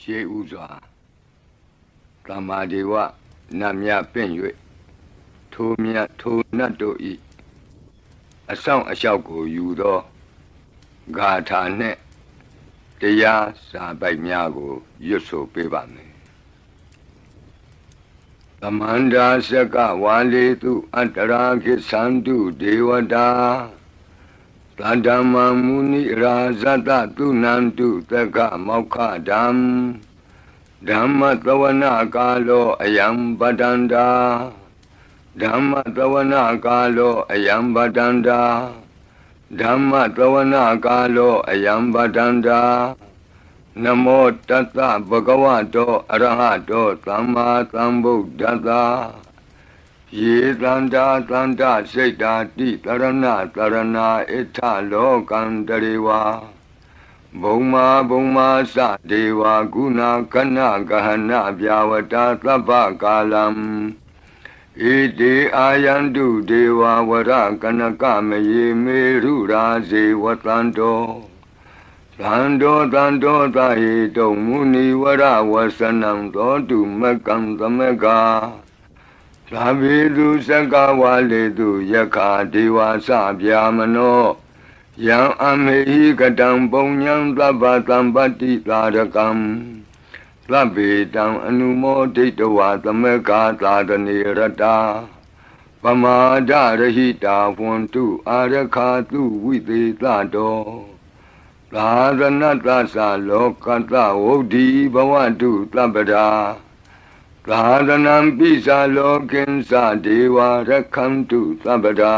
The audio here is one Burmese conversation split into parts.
ရှေးဥစွာသမ္မာဒေဝနတ်မြပင့်၍ထိုမြတ်ထိုနတ်တို့ဤအဆောင်အလျှောက်ကိုယူသောဂါထာနှင့်တရားစာပိုက်များကိုရွတ်ဆိုပေးပါမယ်သမန္တာစကဝါလေတုအတ္တရာခိသန္တုဒေဝတာသတ္တမမုနိရာဇတသုနန္တုသက္ကမောက္ခဓမ္မဓမ္မသဝနာကာလောအယံပတန္တာဓမ္မသဝနာကာလောအယံပတန္တာဓမ္မသဝနာကာလောအယံပတန္တာနမောတတ္တဗုဒ္ဓဝါတောအရဟတောသမ္မာသမ္ဗုဒ္ဓတ္တယေတန္တာတန္တစိတ်တာတိတရဏတရဏဣထလောကံတရေဝါဘုံမာသဒေဝကုဏကနဂဟဏဗျာဝတာသဗ္ဗကာလံဣတိအာယန္တုဒေဝဝရကနကမယေမေရုရာဇေဝတန္တောသန္တောသာဟိတုံမုနိဝရဝဆနံသောတုမကံသမကသာဝေတုစကဝါလေတုယက္ခဒေဝသဗျာမနောယံအမေဟိကတံပုံညံသဗ္ဗသံပတ္တိသာရကံသဗ္ဗေတံအနုမောဒိတဝါသမကသာတနေရတာပမာဒရဟိတာဝန္တုအာရခာတုဝိသေသတောသာသနတ္တသလောကတ္တဝုဒ္ဓိဘဝတုသဗ္ဗရာသာသနံပိသလောကိဉ္စဒေဝရခန္တုသဗ္ဗရာ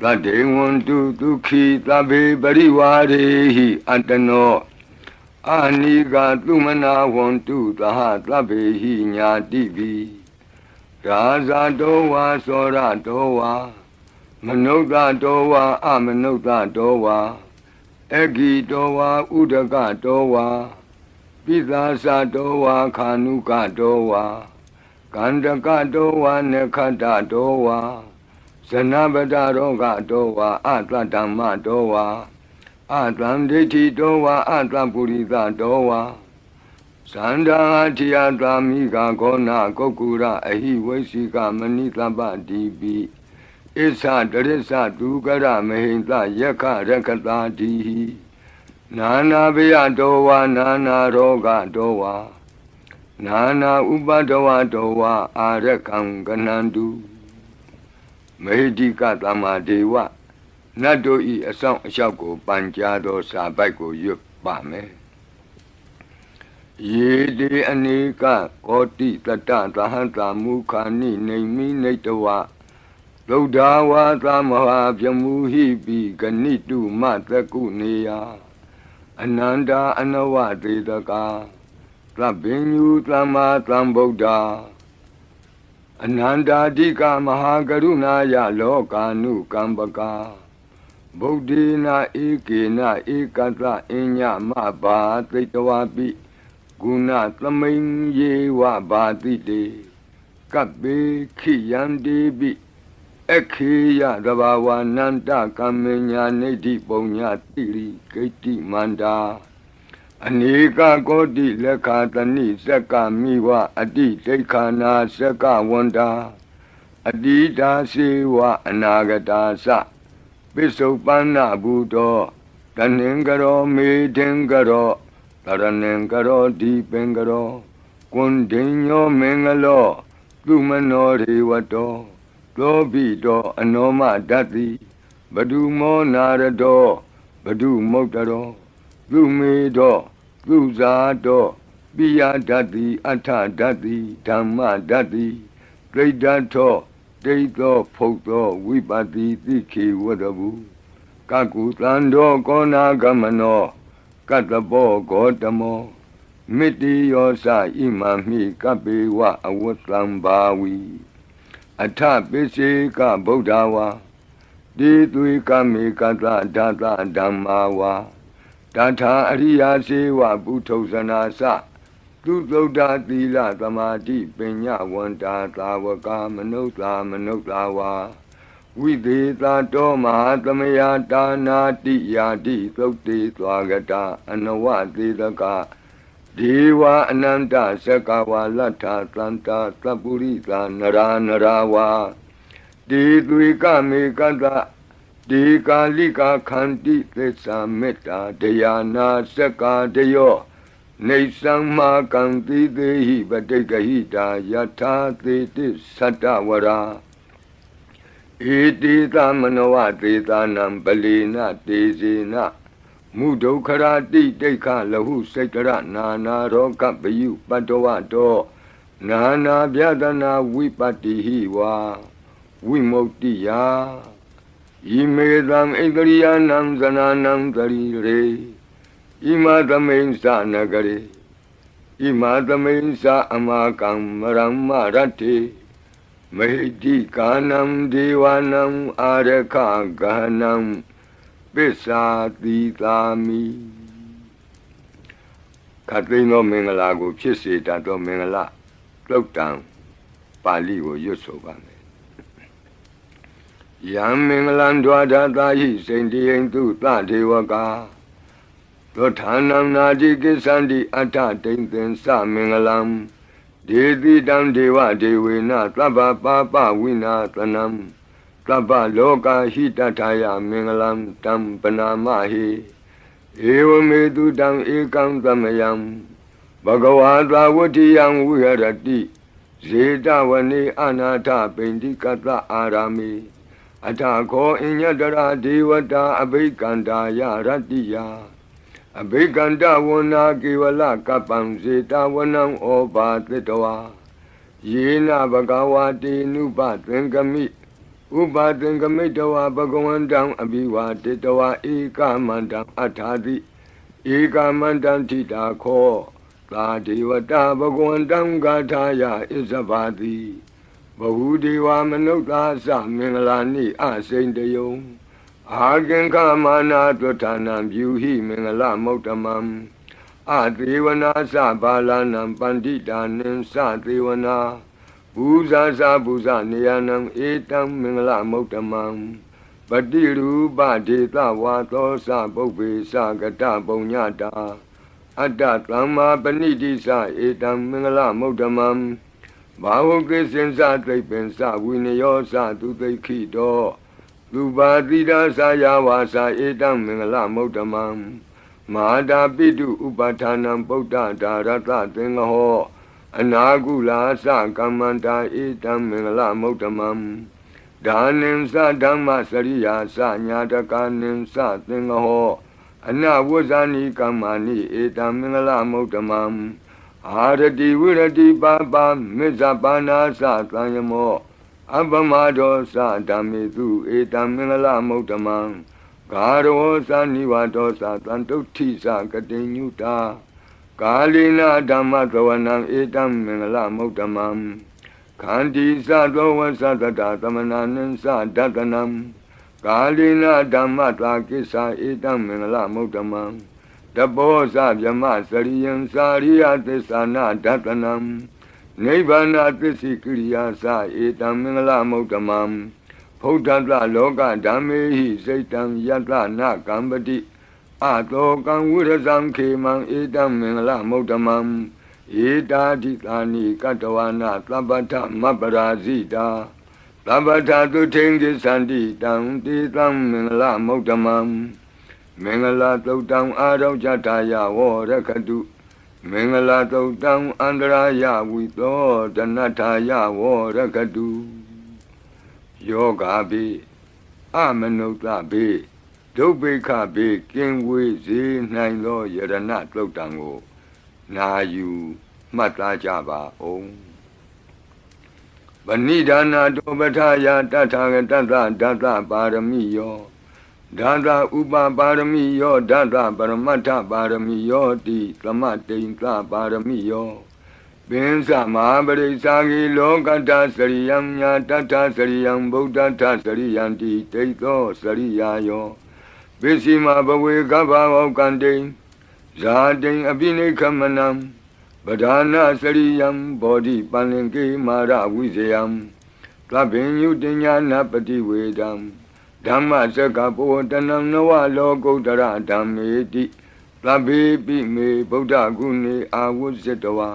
သတ္တေဝန္တုဒုက္ခိသဗ္ဗေပရိဝါရေဟိအတ္တနောအာနိကသုမနာဝန္တုသဟသဗ္ဗေဟိညာတိပိရာဇတောဝါသောရတောဝါမနုဿတောဝါအမနုဿတောဝါအဂိတောဝါဥဒကတောဝါပိသာသတောဝါခာနုကတောဝါကန္တကတောဝါနခတ္တတောဝါဇနပတရောဂတောဝါအတ္တဓမ္မတောဝါအတ္တံဒိဋ္ဌိတောဝါအတ္တပုရိသတောဝါသန္တာတိယသာမိကခောနာကုက္ကုရအဟိဝိသိကမဏိသဗ္ဗတိပိဣစ္ဆတရိစ္ဆသူကရမဟိံသယက္ခရကတာတိနာနာဘေယတောဝါနာနာရောဂတောဝါနာနာဥပဒဝတောဝါအာရကံကနန္တုမေဟိကသမ္မာဒေဝနတ်တို့ဤအဆောင်အလျှောက်ကိုပန်ကြားသောစာပိုက်ကိုရွတ်ပါမယ်ယေတိအနေကကောတိတတ္တသဟံတာမုခာနိနေမိနေတဝသုဒ္ဓဝါသမဟာပြမူဟိပိဂဏိတုမသကုနေယအနန္တာအနဝတေတကာသဗ္ဗညုသမ္မာသမ္ဗုဒ္ဓအနန္တာဓိကမဟာကရုဏာယလောကာနုကမ္ပကာဗုဒ္ဓေနဧကေနဧကတအညမဘာသိတဝပိဂုဏသမိန်ယေဝဘာတိတေကပ္ပေခိယန္တိပိခေယသဘာဝနန္တကမ္မညာနေတိပုံညာတိရိဂိတိမန္တာအနေကကောတိလက်ခာတဏိစက္ကမိဝအတိဒိဋ္ဌာနာစက္ကဝန္တာအတိတာစေဝအနာဂတာသပိစုပန္နဘူတောတဏင်္ဂရောမေထင်္ဂရောတရဏင်္ဂရောဒီပင်္ဂရောကွန်ဒိညောမင်္ဂလောသူမနောရေဝတောသောဘိတောအနောမတတ္တိဘဒုမောနာရတောဘဒုမုတ်တရောသူမေတောသူဇာတောပိယတတ္တိအထတတ္တိဓမ္မတတ္တိဒိဋ္ဌထောဒိဋ္ဌောဖုတ်သောဝိပတိသိခေဝတ္တဗုကကုသန္တောကောနာဂမနောကတ္တဘောဂေါတမောမိတိယောသဣမံမိကပေဝအဝတ္တံဘာဝီအထပိစေကဗုဒ္ဓဝါတိသွေကမေကတဓာတဓမ္မာဝါတထာအရိယာစေဝပုထုဇနာသသူသုဒ္ဓသီလသမာဓိပညာဝန္တာသာဝကမနုဿဝါဝိသေသတောမဟာသမယတာနာတိယာတိသုတ်တေသွားကတာအနဝသေတက ဒေဝအနန္တစကဝါလတ္ထသန္တာသပ္ပုရိသာနရာနရာဝါဒေသွေကမေကတ္တဒေကာလိကာခန္တိသစ္စာမေတ္တာဒယာနာစကာတယောနေသံမာကံတိသေဟိပတိကဟိတာယထာသေတိသတ္တဝရာဧတိသမနောဝသေသာနံပလီနတေဇေနမုဒုခရာတိတိခလဟုစိတ်တရနာနာရောကပယုပတ္တဝတောနာနာဗျဒနာဝိပတ္တိဟိဝါဝိမု ക്തി ယာဣမေသံဣန္ဒရိယနံဇနာနံသရိရေဣမသမိန်စနဂရေဣမသမိန်စအမကံမရမ္မရတ္တိမေတိကာနံဒေဝနံအာရခဂဟနံပစ္စာတိသာမိခတ်သိမ်းသောမင်္ဂလာကိုဖြစ်စေတတ်သောမင်္ဂလာသုတ်တံပါဠိကိုရွတ်ဆိုပါမယ်ယံမင်္ဂလံဒွါဒသာဟိစိန္တိယံသူသဒေဝကာသောဌာနံနာတိကိစ္ဆန္တိအတ္ထတိန်သင်္သမင်္ဂလံဒေတိတံဒေဝဒေဝေနသဗ္ဗပါပဝိနာသနံသဗ္ဗလောကဟိတထာယမင်္ဂလံတံပနာမဟိဧဝမေတုတံဧကံသမယံဘဂဝါသာဝတ္တိယံဝိဟရတိဇေတဝနေအနာထပိန္တိကတအာရာမေအထာခောအညတရာဒေဝတာအဘိကန္တာယရတ္တိယအဘိကန္တဝနာကေဝလကပံဇေတဝနံဩဘာသတ္တဝါယေနဘဂဝါတေနုပသင်္ကမိဥပါသင်္ကမိတဝါဘဂဝန္တံအဘိဝါတေတဝါဧကမန္တံအထာတိဧကမန္တံထိတာခောသာဒေဝတာဘဂဝန္တံဂါထာယဣဇဘာတိဘဟုဒေဝမနုဿာသမင်္ဂလာနိအစိန်တယုံအာကင်္ခမာနာသွဋ္ဌာနံပြုဟိမင်္ဂလမုဒ္ဓမံအသေဝနာသဘာလနံပန္တိတာနိသသေဝနာဘူဇာဇာဘူဇာနေယနံဧတံမင်္ဂလမုဒ္ဓမံပတိရူပဒေသဝါသောသပုပ္ပေသကတပုံညတာအတ္တသမ္မာပဏိတိသဧတံမင်္ဂလမုဒ္ဓမံဘာဝကိစင်္စသိပ္ပင်္စဝိနယောသသူသိခိတောသူပါတိဒါသယဝါစာဧတံမင်္ဂလမုဒ္ဓမံမဟာတာပိတုဥပဌာနံပုဒ္ဒဒါရတသင်္ဃဟောအနာကုလာသကမ္မန္တာဧတံမင်္ဂလမုဒ္ဓမံဒါနိံသဓမ္မစရိယာသညာတကာနိံသသင်္ဃဟောအနဝဇ္ဇာနိကမ္မာနိဧတံမင်္ဂလမုဒ္ဓမံအာရတိဝိရတိပါပါမေဇပါနာသသံယမောအပမဒောသဓမ္မေတုဧတံမင်္ဂလမုဒ္ဓမံဂါရောသနိဝါဒောသတံတုဋ္ဌိသကတိညုတာကာလိနာဓမ္မသဝနံဧတံမင်္ဂလမုဒ္ဓမံခန္တီသသောဝသတတသမနာနိသဒတနံကာလိနာဓမ္မတာကိစ္ဆာဧတံမင်္ဂလမုဒ္ဓမံတဘောဇဗြမစရိယံစာရိယသစ္စာနာဒတနံနိဗ္ဗာနသစ္စိကိရိယာသဧတံမင်္ဂလမုဒ္ဓမံဖုဒ္ဓတလောကဓမ္မေဟိစိတ်တံယတနာကံပတိအတောကံဝိရဇံခေမံဧတံမင်္ဂလမုဒ္ဓမံဧတာတိသာနိကတဝနာသဗ္ဗထမပရာဇိတာသဗ္ဗထသုထိန်ကိသန္တိတံတေတံမင်္ဂလမုဒ္ဓမံမင်္ဂလာသုတ်တံအာရောဇတာယဝရခတုမင်္ဂလာသုတ်တံအန္တရာယဝိသောတနထာယဝရခတုယောဂါပိအမနုဿပိဒုဗ္ဗေခပိကင်ဝေစေနိုင်သောယရဏသုတ်တံကိုနာယူမှတ်သားကြပါအောင်ဗဏိဒါနာတောပထာယတထာဂတသဒသပါရမိယောဒါသဥပပါရမိယောဒါသပရမတ္ထပါရမိယောတိသမတိန်သပါရမိယောပင်စမဟာပရိစ္ဆာဂိလောကတ္တစရိယံညာတတ္ထစရိယံဗုဒ္ဓတ္ထစရိယံတိဒိဋ္ဌောစရိယာယောပစ္စည်းမဘဝေကဗ္ဗဝကံတိဇာတိံအပိနိခမနံပဓာနာစရိယံဘောဓိပန္လင်ကေမာရဝိဇယံသဗ္ဗညုတညာနပတိဝေဒံဓမ္မစကပောတနံနဝလောကုတ္တရဓမ္မေတိသ သဗ္ဗေပိမေဗုဒ္ဓဂုဏေအာဝုဇ္ဇတဝါ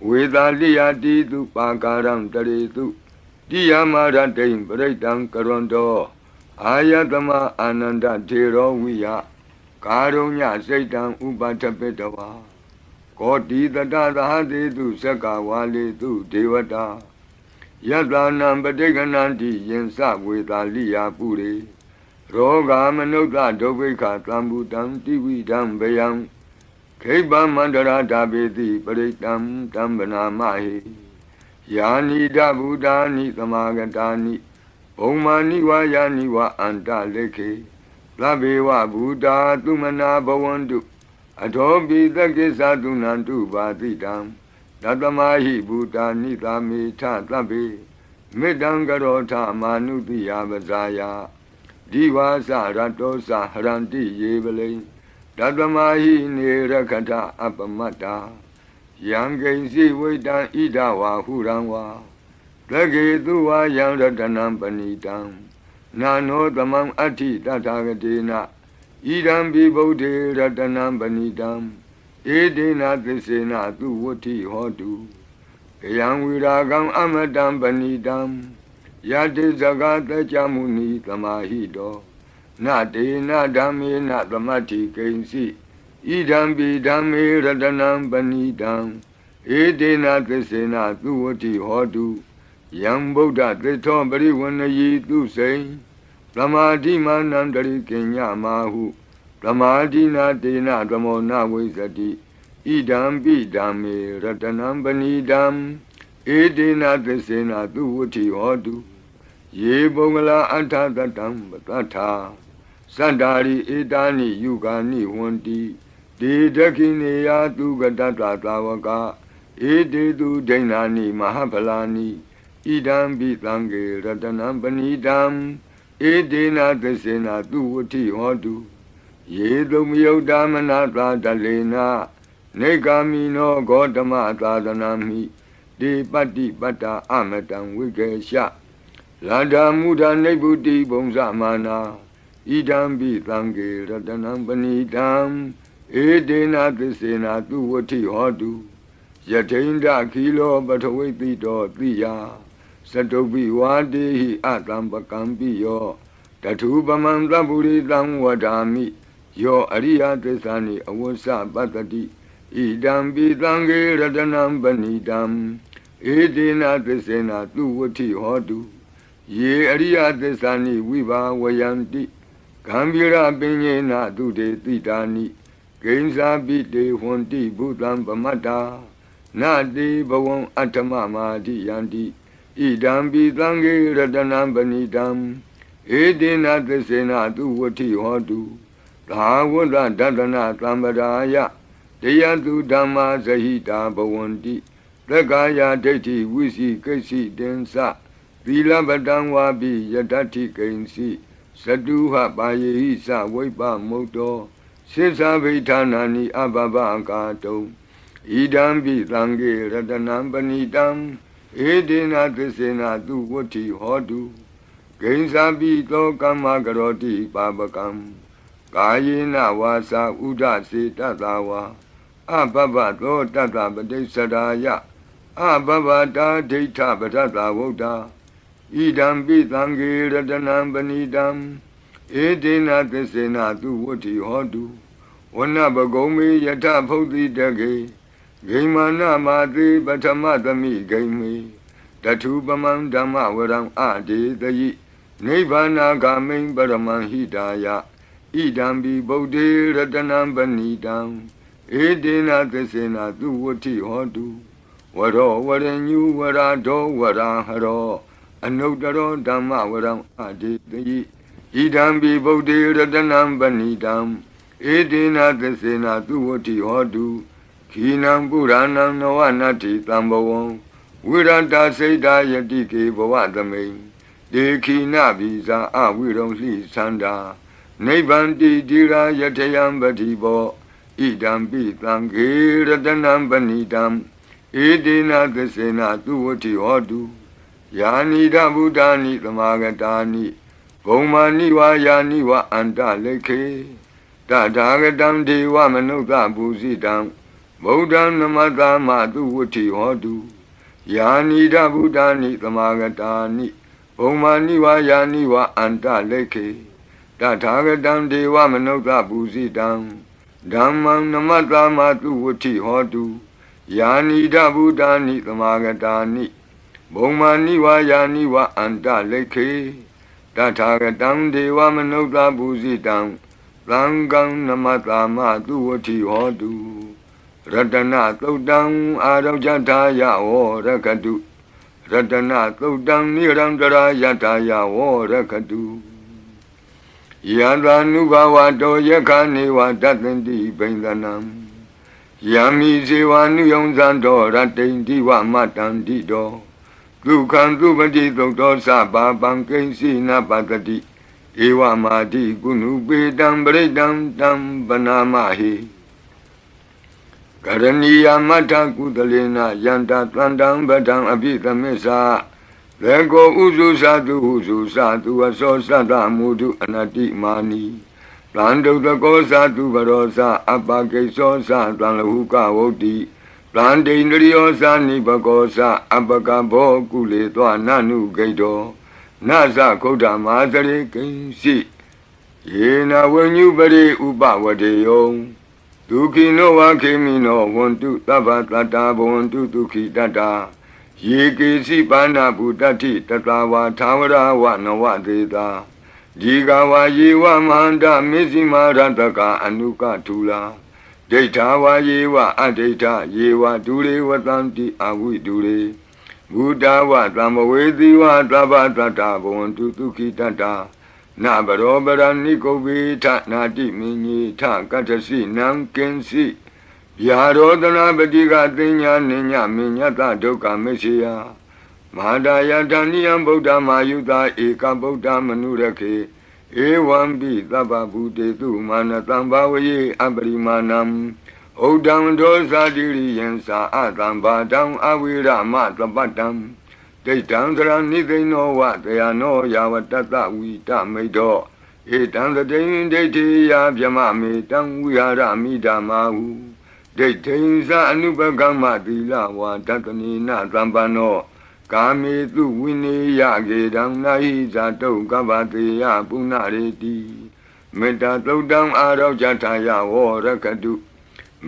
ဝေသာလိယတိတုပါကာရံတရေတုတိယမရတိံပရိတံကရွန်တောအာယတမအာနန္ဒထေရောဝိယကာရုညစိတ်တံဥပထပိတဝါကောတိတတသဟတိတုသက္ကဝါလေတုဒေဝတာယတ္တနံပဋိက္ခဏံတိယင်စဝေသာလိယပုရိရောဂမနုဿဒုဗ္ဗိခသံဘူတံတိဝိဒံဗယံခိဗ္ဗမန္တရာဓာပေတိပရိတံတံဗနာမဟိယာနိဒဗုဒ္ဓာနိသမာဂတာနိဘုံမာနိဝါယာနိဝအန္တလေခေသဗ္ဗေဝဗုဒ္ဓသုမနာဘဝန္တုအထောပိသကိသသုနန္တုပါတိတံတတမဟိဗုဒ္ဓနိသာမေထသဗ္ဗေမေတ္တံကရောထမာနုတိယပဇာယဒီဝါစရတောစဟရန္တိယေပလိတတမဟိနေရခထအပမတ္တာယံကိဉ္စီဝိတံဣဒဝါဟုရံဝါသကေတုဝါယံရတနံပဏိတံနာနောသမံအဋ္ဌိတထာဂတေနဣဒံပိဗုဒ္ဓေရတနံပဏိတံဧတေနသစ္စေနသူဝဋ္ဌိဟောတုကယံဝိရာဂံအမတံပဏိတံယတိဇဂတကြမုနိသမာဟိတောနတေနဓမ္မေနသမတ္ထိကိဉ္စီဣဒံပိဓမ္မေရတနံပဏိတံဧတေနသစ္စေနသူဝဋ္ဌိဟောတုယံဗုဒ္ဓသစ္ထောပရိဝဏယီသူစိံသမာဓိမာနံတရိကိညမာဟုသမာဓိနာတေနသမောနဝိဇ္ဇတိဣဒံပိဓမ္မေရတနံပဏိတံဧတေနသစ္စေနသူဝဋ္ဌိဟောတုယေပုဂ္ဂလာအထသတံပတ္ထာသတ္တာရိဧတာနိယုဂာနိဝန္တိဒေဒခိနေယသူကတတသာဝကဧတေတုဒိဏာနိမဟာဖလာနိဣဒံပိသံဃေရတနံပဏိတံဧတေနသစ္စေနသူဝဋ္ဌိဟောတုယေတုမယုတ်တမနာသာတလေနနေဂာမိနောဂေါတမသာသနာမိဒေပတ္တိပတ္တာအမတံဝိကေရှလာဒာမုဒာနိဗ္ဗုတိဘုံဇမာနာဣဒံပိသံဃေရတနံပဏိတံဧတေနသစ္စေနသူဝဋ္ဌိဟောတုယထိန္ဒခိလောပထဝိတိတောတိယသတုပိဝါတေဟိအတံပကံပိယောတထုပမံသဗ္ဗုရိတံဝဒာမိယောအရိယသစ္စာနိအဝဆပတ္တိဣဒံပိသံဃေရတနံပဏိတံဧတေနသစ္စေနသူဝဋ္ဌိဟောတုယေအရိယသစ္စာနိဝိဘာဝယန္တိဂံဗီရပင်ညေနသူတေတိတာနိဂိဉ္စာပိတေဟွန္တိဘုသံပမတ္တာနတိဘဝံအတ္တမမာတိယန္တိဣဒံပိသံဃေရတနံပဏိတံဧတေနသစ္စေနသူဝဋ္ဌိဟောတုသာဝတ္တဒတနာသံပရာယတယတုဓမ္မာဇဟိတာဘဝန္တိသက္ကာယဒိဋ္ဌိဝိစီကိစ္စိတင်္စသီလပတံဝါပိယတ္ထိကိဉ္စီသတုဟပါယေဟိသဝိပ္ပမုတ်တောစိသဗိဌာနာနိအဘဘကာတုံဣဒံပိသံဃေရတနံပဏိတံဧတေနသစ္စေနသူဝဋ္ဌိဟောတုဂိဉ္စာပိသောကမ္မကရောတိပါပကံကာယေနဝါစာဥဒစေတတဝါအဘဘသောတတပတိစ္ဆရာယအဘဘတာဒိဋ္ဌပတ္တဝုဒ္ဓဣဒံပိသံဃေရတနံပဏိတံဧတေနသစ္စေနသူဝဋ္ဌိဟောတုဝနပဂုံမေယထဖုတ်တိတကေဂိမာနမာတိပထမသမိဂိမေတထုပမံဓမ္မဝရံအဒေတယိနိဗ္ဗာနာဂမိံပရမံဟိတာယဣဒံပိဗုဒ္ဓေရတနံပဏိတံဧတေနသစ္စေနသူဝဋ္ဌိဟောတုဝရောဝရညုဝရာဒောဝရာဟရောအနုတ္တရောဓမ္မဝရံအဒေတယိဣဒံပိဗုဒ္ဓေရတနံပဏိတံဧတေနသစ္စေနသူဝဋ္ဌိဟောတုခိနံပုရဏံနဝနတ္ထိသံဘဝံဝိရတစိတ်တာယတိကေဘဝသမိန်ဒေခိနဗိဇာအဝိရုံလှိသန္တာနိဗ္ဗန္တိတိရာယထယံပတိဘောဣဒံပိသံဃေရတနံပဏိတံဧတေနသစ္စေနသူဝဋ္ဌိဟောတုယာနိဒဗုဒ္ဓာနိသမာဂတာနိဘုံမာနိဝါယာနိဝအန္တလေခေ တထာဂတံဒေဝမနုဿပုစိတံဗုဒ္ဓံနမတမသူဝဋ္ဌိဟောတုယာနိဒဗုဒ္ဓာနိသမာဂတာနိဘုံမာနိဝါယာနိဝါအန္တလိခေတထာဂတံဒေဝမနုဿပုစိတံဓမ္မံနမတမသူဝဋ္ဌိဟောတုယာနိဒဗုဒ္ဓာနိသမာဂတာနိဘုံမာနိဝါယာနိဝါအန္တလိခေတထာဂတံဒေဝမနုဿပုစိတံသံဃံနမတမသူဝဋ္ဌိဟောတုရတနာသုတ်တံအာရောဇထာယဝရကတုရတနာသုတ်တံနိရံတရာယထာယဝရကတုယံသာနုဘဝတောယခာနေဝတတ္တန္တိဘိန္ဒနံယံမိဇေဝနုယုံဇံတောရတိန္တိဝမတံတိတောဒုက္ခံသူပတိသုတ်တောသဗ္ဗပံကိဉ္စီနပတ္တိဧဝမာတိကုဏုပေတံပရိတံတံပနာမဟိကရဏီယမထကုသလေနယန္တသန္တံပဒံအပိသမစ္ဆာလေကိုဥစုသတုဟုစုသတုအစောသတ္တမုဒုအနတိမာနီတံဒုတကောသတုဘရောသအပကိသောသတံလဟုကဝုတ်တိတံဒိန္ဒရိယောသနိဘကောသအပကဘောကုလေသောနနုဂိတောနသခုဒ္ဓမာသရေကိဉ္စီယေနဝဉ္ညုပရိဥပဝတေယောဒုခိနောဝခေမိနောဝန္တုသဗ္ဗတတ္တာဘဝန္တုဒုခိတတ္တာယေကေစီပါဏဗုတ္တိတတဝါသာဝရဝနဝသေတာဒီကဝါယေဝမန္တမေဇိမာရတကအနုကထူလာဒိဋ္ဌာဝါယေဝအဒိဋ္ဌယေဝဒုရေဝတံတိအဝိဒုရေဘုဒ္ဓဝသံဝေတိဝသဗ္ဗတတ္တာဘဝန္တုဒုခိတတ္တာနဘရောပရဏိကုဗေထနာတိမင်းကြီးထကတ္တစီနံကင်စီဗျာရောတနာပတိကသိညာနိညာမညတဒုက္ခမရှိယမဟာဒယတဏိယံဗုဒ္ဓမာယုတာဧကဗုဒ္ဓမနုရခေဧဝံပိသဗ္ဗဗုတေတုမာနတံဘာဝယေအပရိမာဏံဩဒံဒောဇာတိရိယံသာအတံဘာတံအဝိရမသပတ္တံဒိဋ္ဌံသရဏိသိနောဝတယနောယာဝတတဝိတမိတောဧတံသတိံဒိဋ္ဌိယဗျမမေတံဝိဟာရမိဓမ္မာဟုဒိဋ္ဌိံသအနုပကမ္မသီလဝါတတနိနသံပန္နောကာမေတုဝိနေယကေတံနာဟိဇာတုကဗ္ဗတေယပုဏ္ဏရေတိမေတ္တာသုတ်တံအာရောဇထာယဝရကတု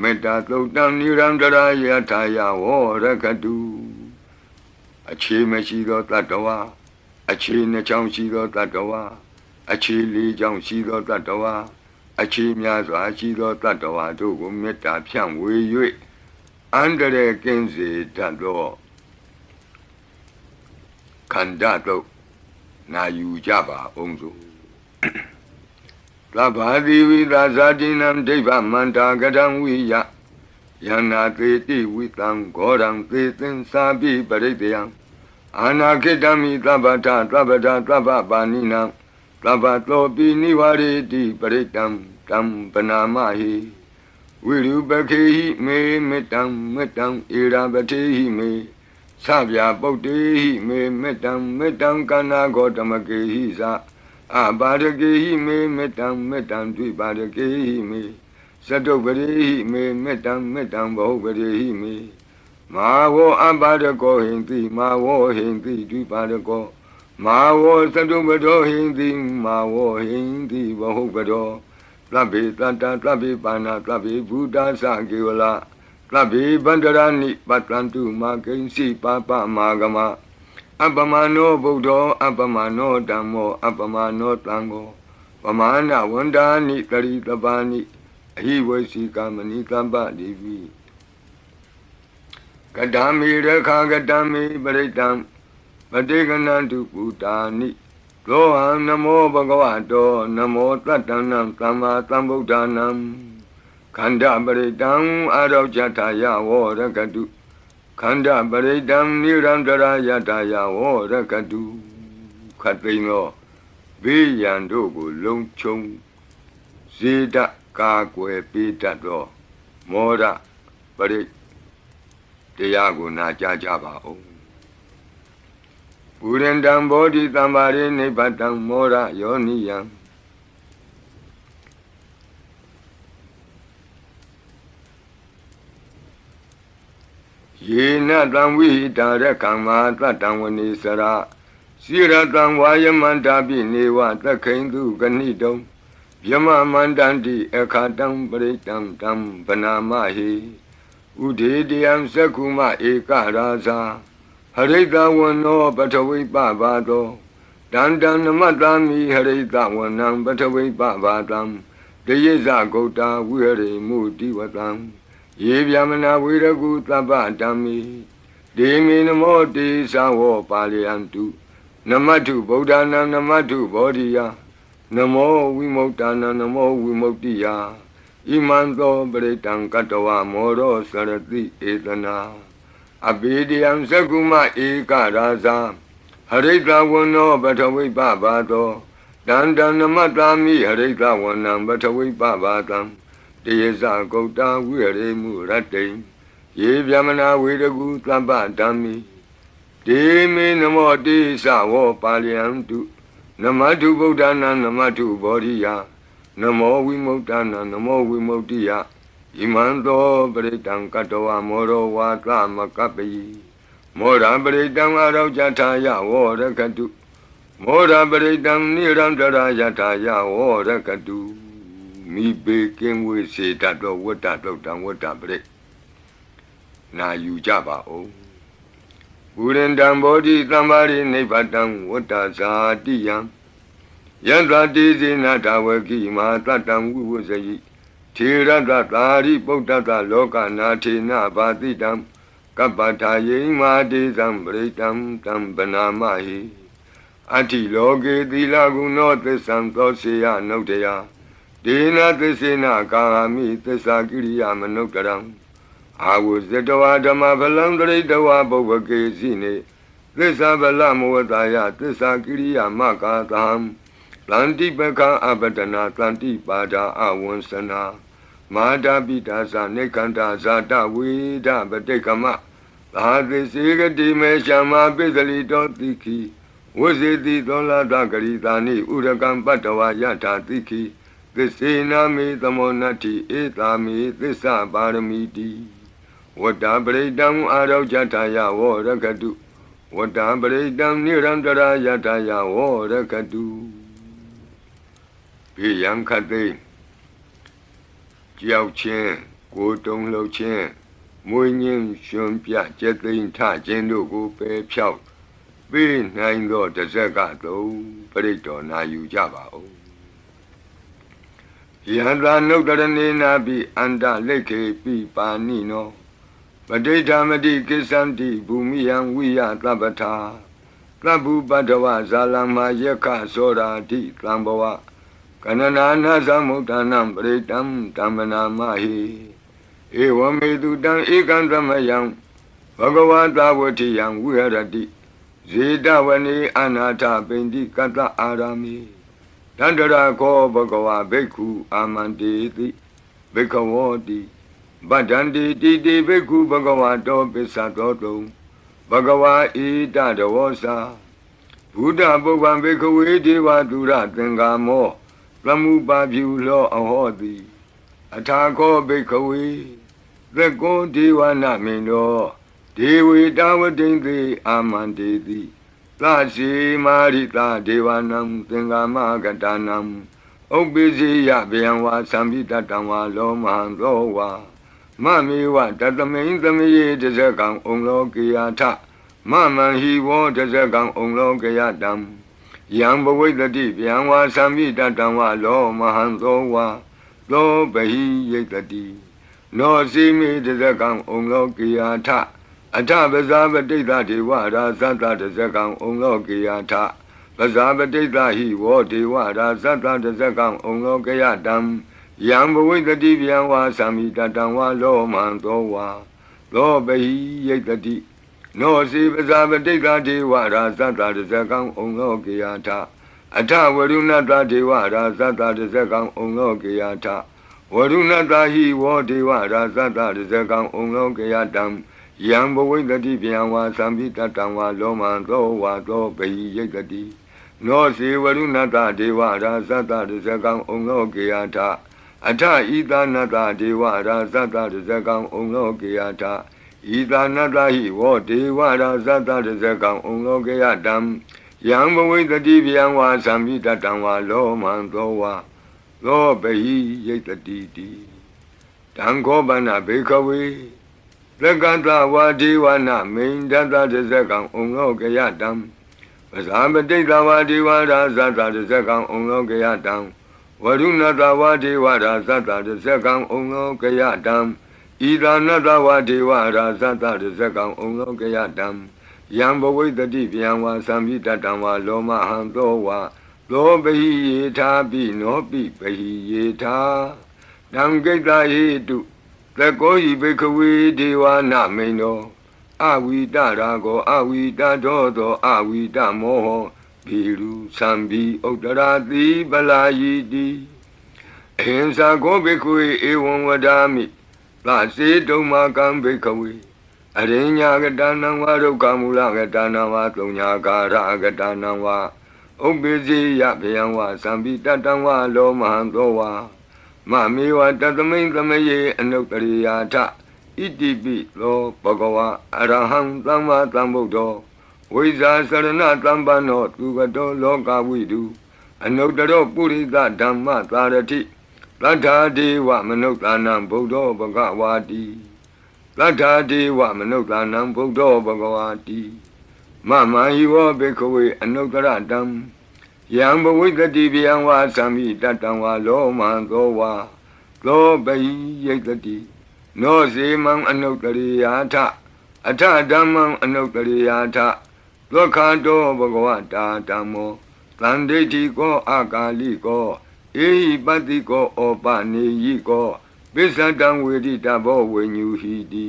မေတ္တာသုတ်တံနိရံတရာယထာယဝရကတုအခြေမရှိသောတတ္တဝါအခြေနှစ်ချောင်းရှိသောတတ္တဝါအခြေလေးချောင်းရှိသောတတ္တဝါအခြေများစွာရှိသောတတ္တဝါတို့ကိုမေတ္တာဖြန့်ဝေ၍အန္တရာယ်ကင်းစေတတ်သောခန္ဓာတို့နာယူကြပါအောင်စို့သဗ္ဗတိဝိသဇာတိနံဒိဗ္ဗမန္တာကတံဝိယယန္နာသေတိဝိတံဂောရံသေသင်္စာပိပရိတယံအာနာခိတမိသဗ္ဗထသဗ္ဗဒသဗ္ဗပါဏိနံသဗ္ဗတောပိနိဝရေတိပရိတံတံပနာမဟိဝိရုပခေဟိမေမေတ္တံမေတ္တံဧရာပတိဟိမေသဗျာပုတ္တိဟိမေမေတ္တံမေတ္တံကနာဂောတမကေဟိသာအပါရကေဟိမေမေတ္တံမေတ္တံဒွိပါရကေဟိမေသတုပရိဟိမေမေတ္တံမေတ္တံဘဟုပရိဟိမေမာဝောအပါရကောဟိန္တိမာဝောဟိန္တိဒွိပါရကောမာဝောသတုပတောဟိန္တိမာဝောဟိန္တိဘဟုပတောသဗ္ဗေတတ္တသဗ္ဗေပါဏသဗ္ဗေဘုဒ္ဓသကေဝလသဗ္ဗေဗန္တရာနိပတ္တန္တုမာကိဉ္စီပါပမာဂမအပမနောဗုဒ္ဓောအပမနောဓမ္မောအပမနောသံဃောပမာဏဝန္ဒာနိတရိတပါဏိအဟိဝေစီကမဏိတမ္ပတိဝိကတမေရခာကတမေပရိတံပတိကနန္တုပုတာနိသောဟံနမောဘဂဝတောနမောတတ္တနံသမ္မာသမ္ဗုဒ္ဓနာခန္ဓာပရိတံအာရောဇထာယဝရကတုခန္ဓာပရိတံနိရန္တရာယထာယဝရကတုခတ်သိမ်းသောဘေးရန်တို့ကိုလုံခြုံစေတကာကွယ်ပေးတတ်သောမောရပရိတရားကိုနာကြားကြပါဦးပုရိန္တံဘောဓိသမ္မာရိနိဗ္ဗတံမောရယောနိယံ ye na tang vi da ra kang ma ta tang wani sara si ra tang wa ya man da bi ne wa ta khain tu ka ni dong yama man dan di akha tang pari tang tam bana ma hi ude diyam sakuma eka rasa harita wano pathavi pa do dan dan namatami harita wanang pathavi pa tam deyesa gauta vihare mudi vatam ye vyamana viragu tabba dhammi demi namo te sawo paliyantu namatu buddhana namatu bodhiya namo vimukhtana namo vimuktiya imanto paritang katawa moro sarati etana abidiyam sakuma eka rasa harita wano pathavi pa do dan dan namatami harita wanang pathavi pa tam deyesa gauta vihare murate ye vyamana viragu tabba dhammi demi namo te sawo paliyantu namatu buddhana namatu bodhiya namo vimukhtana namo vimuktiya imanto paritang katawa moro vata makapi mora paritang arauchataya vorakatu mora paritang nirantara yataya vorakatu mi beking we se tato wata tang wata parit na yu japa o urendang bodhi tambari nipatang wata satiyam Yandra desi nata waki ma tatang vuvusayi Tirata tari buddhata loka nati na patitam Kapataye ma desam britam tam banamahi Ati loke tilagu no tesam tosya notaya Dena tesena kahami tesakiriya manuktaram Avusetawa dhamma phalam taritawa bhavake sine Tesa phalam vataya tesakiriya makatam Tanti pekha abadana tanti pada avansana Mada bidasa nekanta zata veda badekama Lahati sigati me shama pisali tiki Vusiti dola dakari tani urakam patawa yata tiki Tisena me tamonati etami tisa paramiti Vata paridam arauchataya vorakatu Vata paridam nirantara yataya vorakatu Bị yang khát đi, chiao chen, cố đông lâu chen, mỗi nhân xuân bia chế tinh thả trên đồ cố bê phiao, bị nành đồ thật ra cả đâu, bởi đó na yu cha bảo. Hiện ra nấu ra nên na bị ăn đã lấy khế bị bà ni nó, bà đây ra mà đi cái sản đi bù mi yang vi ya ta bà tha, ta bù bà đào ra làm mà yê khá sô ra đi làm bảo Kanana samutanam pritam tamana mahi Evamedu tam ekantamayam Bhagavata vatiyam viharati Zedavani anata pendi kata arami Tandara ko bhagava bhikkhu amanteti Bhikkhavoti Bhadanti titi bhikkhu bhagavato pisatoto Bhagava ita davosa Buddha bhagvan bhikkhu deva dura tengamo Lamupa lo ahodi Atako bhikkhave Vekko devana mino Devi davatinti amanteti Tasi marita devanam Tengama gatanam Obisi yabhyamva samvitatamva lo mahantowa Mamiwa tatamin tamiye tasakang umlokiyata Mamanhi vo tasakang umlokiyatam Yang bhavitati vyamva samvitatamva lo mahantowa Lo bahi yetati No simi tasakang umlokiyata Atha vasavadita deva rasata tasakang umlokiyata Vasavadita hi vo deva rasata tasakang umlokiyatam Yang bhavitati vyamva samvitatamva lo mahantowa Lo bahi yetati No si vasavadita deva rasata tasakang umlokiyata Atha varunata deva rasata tasakang umlokiyata Varunata hi vo deva rasata tasakang umlokiyatam Yang bhavitati vyamva samvitatamva lo mahantowa lo bahi yetati No si varunata deva rasata tasakang umlokiyata Atha itanata deva rasata tasakang umlokiyata ဤသာနတဟိဝောဒေဝရာဇတတဇကံဩလောကေယတံယံဘဝိတတိဗျံဝါသံမိတတံဝါလောမံသောဝါသောဘဟိယိတတိတိတံခောပနဘေခဝေသကတဝါဒေဝနာမိန်တတတဇကံဩလောကေယတံပဇာပတိတဝါဒေဝရာဇတတဇကံဩလောကေယတံဝရုဏတဝါဒေဝရာဇတတဇကံဩလောကေယတံဣဒာနတဝါဒေဝရာဇတတဇကံဩလောကေယတံယံဘဝိတတိဗျံဝါသံမိတတံဝါလောမဟံသောဝါသောပဟိယေထာပိနောပိပဟိယေထာတံကိတ္တဟိတုသကောဟိဘေခဝေဒေဝနာမိန်သောအဝိတရာကောအဝိတဒောသောအဝိတမောဟောဘိရုသံဘိဥတ္တရာတိပလာယိတိအဟိံစာကောဘေခဝေဧဝံဝဒာမိသာစေတုံမာကံဘေခဝေအရိညာကတနံဝါဒုက္ခမူလကတနံဝါသုံးညာကာရကတနံဝါဥပ္ပိစေယဗျံဝါသံဘိတတံဝါလောမဟံသောဝါမမေဝတသမိန်သမယေအနုတ္တရိယာထဣတိပိသောဘဂဝါအရဟံသမ္မာသမ္ဗုဒ္ဓောဝိဇာစရဏတမ္ပန္နောသူကတောလောကဝိတုအနုတ္တရောပုရိသဓမ္မသာရတိသတ္ထာဒေဝမနုဿာနံဗုဒ္ဓောဘဂဝါတိသတ္ထာဒေဝမနုဿာနံဗုဒ္ဓောဘဂဝါတိမမဟိဝောဘေခဝေအနုတ္တရတံယံဘဝိတတိဗျံဝါသံမိတတံဝါလောမံသောဝါသောဘဟိယိတတိနောစေမံအနုတ္တရိယာထအထဓမ္မံအနုတ္တရိယာထသောခန္တောဘဂဝတာဓမ္မောသံဒိဋ္ဌိကောအာကာလိကောဧဟိပတ္တိကောဩပနေယိကောပိစ္ဆတံဝေဒိတဘောဝေညူဟိတိ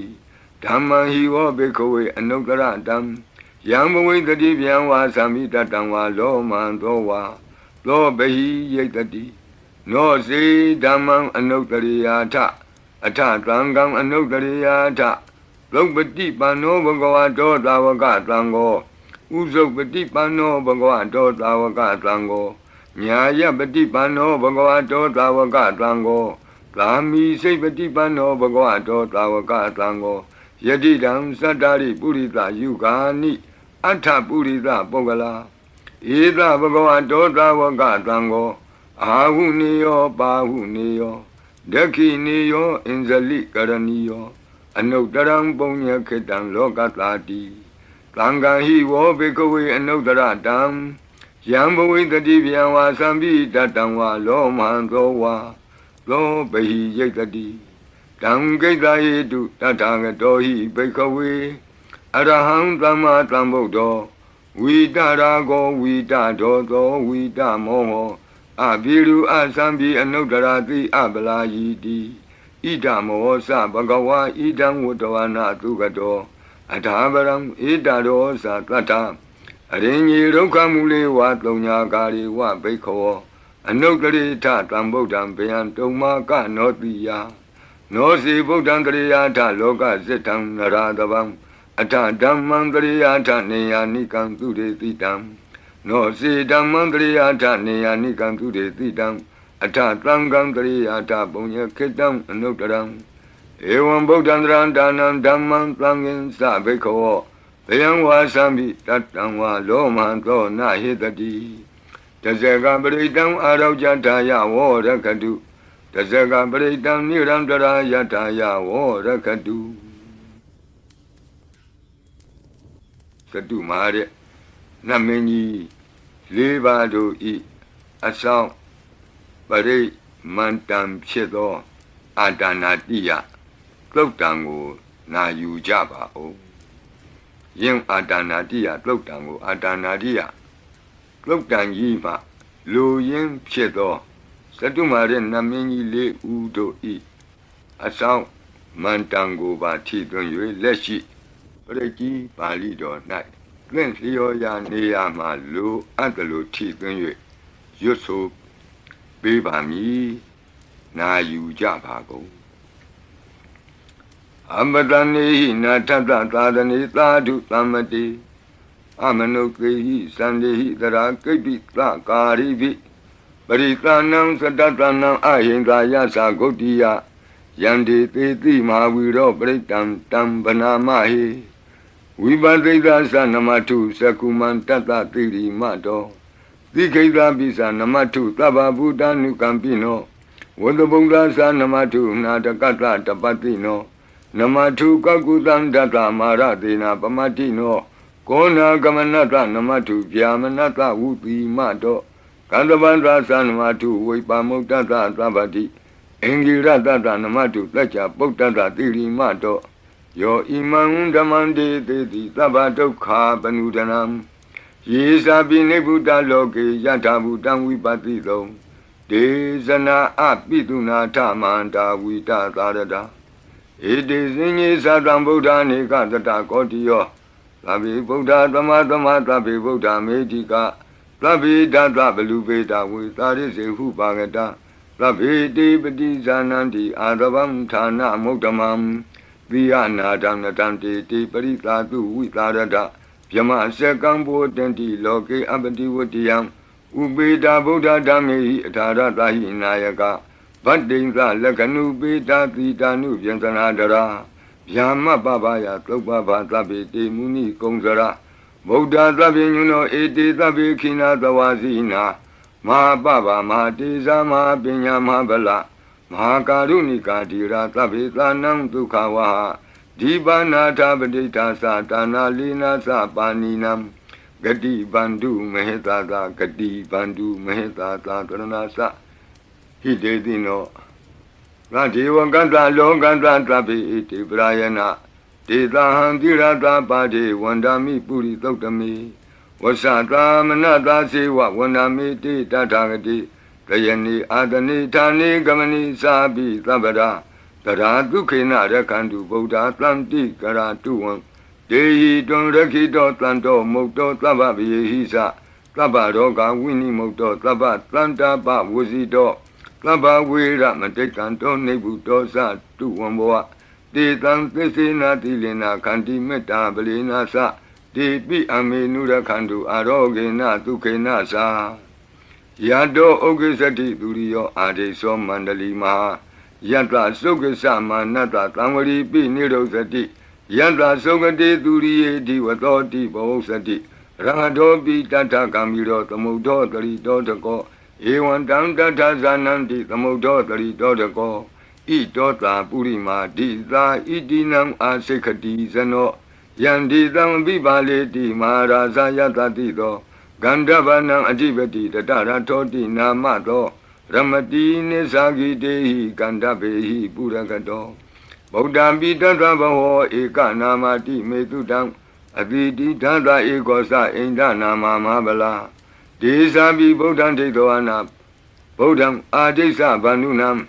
ဓမ္မံဟိဝောဘေခဝေအနုတ္တရတံယံဘဝိတတိဗျံဝါသံမိတတံဝါလောမံသောဝါသောဘဟိယိတတိနောစေဓမ္မံအနုတ္တရိယာထအထသံဃံအနုတ္တရိယာထသုပတိပန္နောဘဂဝတောသာဝကသံဃောဥဇုပတိပန္နောဘဂဝတောသာဝကသံဃောညာယပတိပန္နောဘဂဝတောသာဝကသံဃောသာမိစိတ်ပတိပန္နောဘဂဝတောသာဝကသံဃောယတိတံသတ္တာရိပုရိသယုဂာနိအထပုရိသပုဂ္ဂလာဧသဘဂဝတောသာဝကသံဃောအာဟုနေယောပါဟုနေယောဒက္ခိနေယောအင်ဇလိကရဏီယောအနုတ္တရံပုညခေတံလောကတာတိသံဃာဟိဝောဘေကဝေအနုတ္တရတံယံဘဝိတတိဗျံဝါသံပိတတံဝါလောမံသောဝါသောဘဟိယိတတိတံကိတ္တဟိတုတထာဂတောဟိဘေကဝေအရဟံသမ္မာသမ္ဗုဒ္ဓောဝိတရာကောဝိတဒောသောဝိတမောဟောအဘိရုအသံပိအနုတ္တရာတိအပလာယိတိဣဒမောသဘဂဝါဣဒံဝတ္တဝနာသုကတောအထာပရံဣဒရောသတတ္ထအရိညေဒုက္ခမူလေဝသုံးညာကာရိဝဘိခောအနုတ္တရိထတံဗုဒ္ဓံဗျံတုံမာကနောတိယနောစီဗုဒ္ဓံတရိယာထလောကဇိတံနရတဗံအထဓမ္မံတရိယာထနေယာနိကံသူရေတိတံနောစီဓမ္မံတရိယာထနေယာနိကံသူရေတိတံအထသံဃံတရိယာထပုညခေတံအနုတ္တရံဧဝံဗုဒ္ဓံတရံဒါနံဓမ္မံသံဃင်္စဘိခောဗျံဝါသံပိတတံဝါလောမံသောနာဟိတတိတဇဂပရိတံအာရောကြတာယဝောရခတုတဇဂပရိတံနိရံတရာယတာယဝောရခတုသတုမာရနမင်းကြီးလေးပါးတို့ဤအဆောင်ပရိမန္တံဖြစ်သောအာဒါနာတိယသုတ်တံကိုနာယူကြပါဦးယင်အာဒါနာတိယသုတ်တံကိုအာဒါနာတိယသုတ်တံကြီးမှလူရင်းဖြစ်သောသတုမာရနမင်းကြီးလေးဦးတို့ဤအဆောင်မန္တံကိုပါထိသွင်း၍လက်ရှိပရိကြီးပါဠိတော်၌သင်လျော်ရာနေရာမှာလူအပ်တယ်လို့ထိသွင်း၍ရွတ်ဆိုပေးပါမည်နာယူကြပါကုန်အမတနေဟိနာထတသာသနေသာဓုသမ္မတိအမနုကေဟိသန္တေဟိသရာကိပ္ပိသကာရိပိပရိသနံသတ္တနံအဟိန္ဒာယသဂုတ်တိယ Yandi Titi Mahawiro Britam Tambanamahi Vibadita Sanamatu Sakuman Tata Tiri Mato Diketa Bisa Namatu Taba Buddha Nukampino Wadabunga Sanamatu Natakata Tapatino Namatu Kakutan Data Maratina Pamatino Kona Gamanata Namatu Yamanata Uti Mato Kandavandra Sanamatu Vipamutata Tabati Engira Tata Namatu Tacha Potata Tiri Mato Yo Imam Damande Teti Tabato Ka Panudanam Yesabi Nebuta Loke Yatabu Tanwipatito Desana Apituna Tamanta Vita Tarada It is in Yesadam Buddha Nikata Kotio Tabi Buddha Tamatama Tabi Buddha Medica Tabi Data Belubeta with Taris Hupagata Tabi Dipati Zananti Adabam Tana Moktamam Viana Danatanti Tiparita Tu Vitarada Yama Sekambo Tenti Loke Abati Wutiam Ubeda Buddha Dami Tarata Hinayaka Badinga Lakanu Beta Titanu Yantanadara Yama Babaya Topaba Tabi Muni Kongzara Buddha Tabi Yuno Eti Tabi Kina Tawazina Ma Baba Ma Tiza Ma Pinya Mabala Ma Karunika Tira Tabi Tanam Tukawaha Dibana Tabadita Satana Lina Sapaninam Gadi Bandu Mehetata Gadi Bandu Mehetata Taranasa Hidedino Rati Wakanta Longanta Tabi Iti Brayana Tita Handirata Padi Wandami Puri Totami Wasata Manata Siwa Wandami Tita Tagati Kayani Adani Tani Gamani Sabi Tabada Taratu Kena Rakandu Buddha Tanti Karatuan Dehi Don Rakito Tanto Moto Tababi Hisa Tabaroga Winnie Moto Tabat Tanta Ba Wuzito Taba Wira Matekanto Nebuto Sa Tuamboa De Tantisina Tilina Kanti Meta Belina Sa De Pi Amenura Kandu Arogena Tukena Sa Yado Ogisati Durio Adeso Mandali Maha Yanta Sokasa Manata Tamari Pi Nirosati Yanta Sokati Duri Diwatoti Bosati Rangadobi Tata Kamiro Tamudo Tari Dotako Ewan Tanta Zananti Tamudo Tari Dotako I Dota Purima Dita Idinam Asekati Zano Yandi Tambibale Di Maharaza Yatatido Gandavanam Ajibati Tatara Toti Namato Ramati Nesagi Dehi Gandabehi Puragato Bodambi Tatabaho Eka Namati Metudam Aditi Tata Egosa Inda Nama Mabala Desabi Bodam Tedoana Bodam Adesa Banunam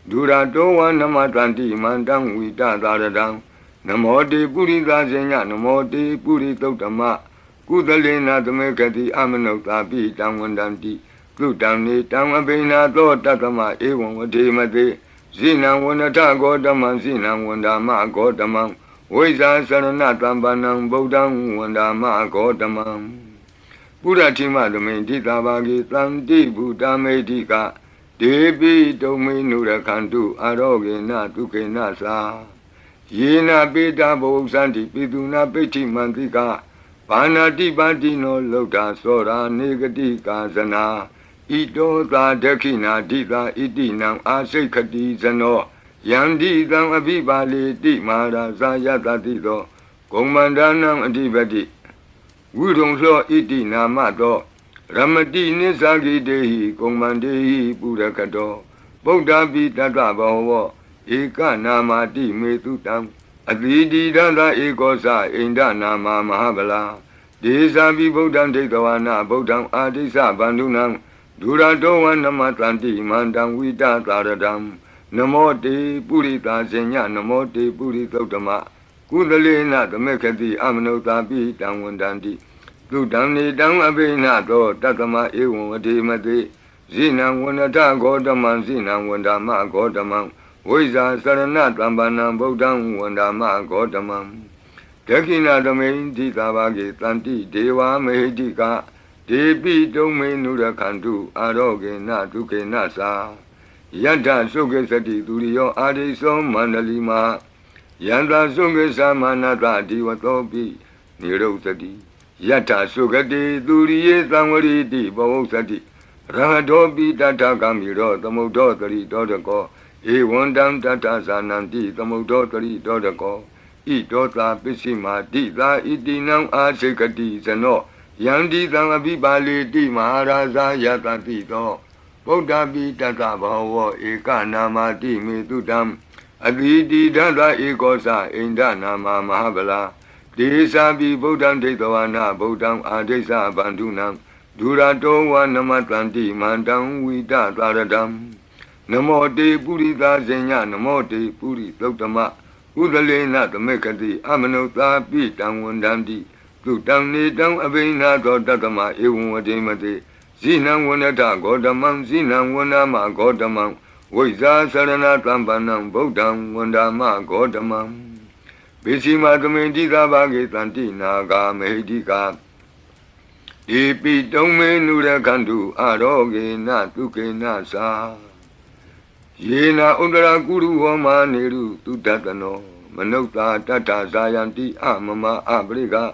Durato Namatanti Mandam Vita Taradam Namote Purita Zenya Namote Puritotama Kudalena Tamekati Amanota Pi Tamwandanti Kutani Tamabina To Tatama Ewan Vatimate Zina Wanata Godaman Zina Wandama Godamam Weza Saranatambanam Bodam Wandama Godamam Puratima Dominti Tabagi Tanti Buddha Medika Debi Dominura Kandu Arogena Tukena Sa Yena Beta Bosanti Piduna Peti Mantika Panati Batino Lota Sora Negati Kazana Ito Ta Dekina Dita Itinam Asekati Zano Yandi Tam Abibali Di Mara Zayata Tito Komandanam Adibati Wudong So Itina Mato Ramati Nisagi Dehi Komandehi Purakato Bodha Vitata Baho Eka Namati Metutam Adidi Dada Ekosa Inda Nama Mahabala Desabi Bodham Tekawana Bodham Adisa Bandunam Duradowan Namatanti Mandam Vita Taradam Namote Purita Senya Namote Puritotama Kudalena Tamekati Amanota Pi Tamwandanti Tudamni Dam Abena To Tatama Ewan Vatimate Zina Wanata Godaman Zina Wandama Godamam Weza Saranat Ambanam Bodam Wandama Godamam Tekina Domain Titabagi Tanti Deva Mehedika Debi Domain Nura Kandu Aroge Natuke Nasa Yata Sukesati Durio Adiso Mandalima Yanta Sukesa Manata Diwatopi Nirosati Yata Sukati Durie Tangwari Bawosati Rahatopi Tata Kamiro Tamodotari Dodako Ewandam Tata Sananti Tamodotari Dodako Idota Pisima Dita Itinam Asekati Zano Yandi Tangabi Bali Di Maharaja Yata Tito Buddha Tata Bhava Eka Namati Mitudam Aditi Dada Ekosa Inda Nama Mahabala Desa Bi Buddham Detavana Buddham Adesa Bandunam Durato Namatlanti Mandam Vita Taradam Namo Te Purita Zenya Namo Te Puri Totama Udalena Tamekati Amanota Pitam Wandandi Tutam Nitam Avena Tatama Ewademate Zinam Wanata Godamam Zinam Wanama Godamam Wiza Sarana Tampanam Bodam Wandama Godamam Bishima Tamedita Bagitanti Naga Medika Ipi Tome Nura Kandu Aroge Natuke Nasa Yena Undara Guru Homa Niru Tutatano Manota Tata Zayanti Amama Abriga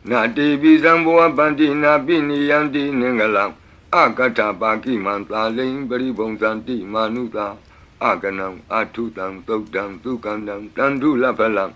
Nati Bizamboa Bandi Nabini Yanti Nengalam Akata Baki Manta Ling Beribonsanti Manuta Aganam Atutam Tokdam Tukandam Tandu Lapalam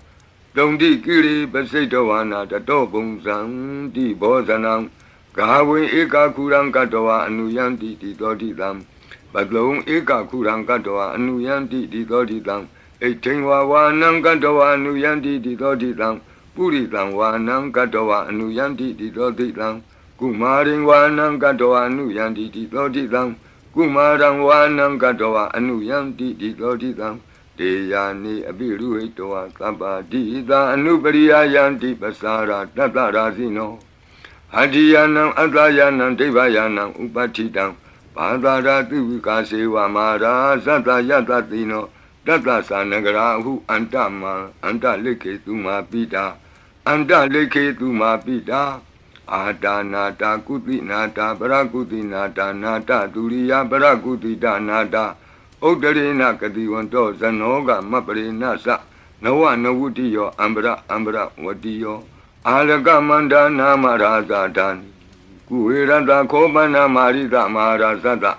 Dondi Kiri Basedowana Tatobunsan Di Bozanam Gawe Eka Kurang Katoa Anuyanti Titodidam Badlong Eka Kurang Katoa Anuyanti Titodidam Etingwa Wanang Katoa Anuyanti Titodidam Puritang Wanang Katoa Anuyanti Titodidam Kumaring Wanang Katoa Anuyanti Titodidam Kumarang Wanang Katoa Anuyanti Titodidam Deyani Abiru Etoa Kaba Dida Anubariya Yanti Pasara Tatarazino Hadiyanam Atayanam Devayanam Upatidam Padara Tuvika Sewa Mara Sata Yatatino Tata Sanagara Hu Antama Anta Leke Tuma Pita Anta Leke Tuma Pita Ada Nata Kuti Nata Barakuti Nata Nata Turiya Barakuti Nata Odarina Kadiwanto Zanoga Mapare Nasa Nawa Nawutiyo Ambra Wadiyo Alaga Manda Namaraza Dani Kuirada Kobana Marida Marazada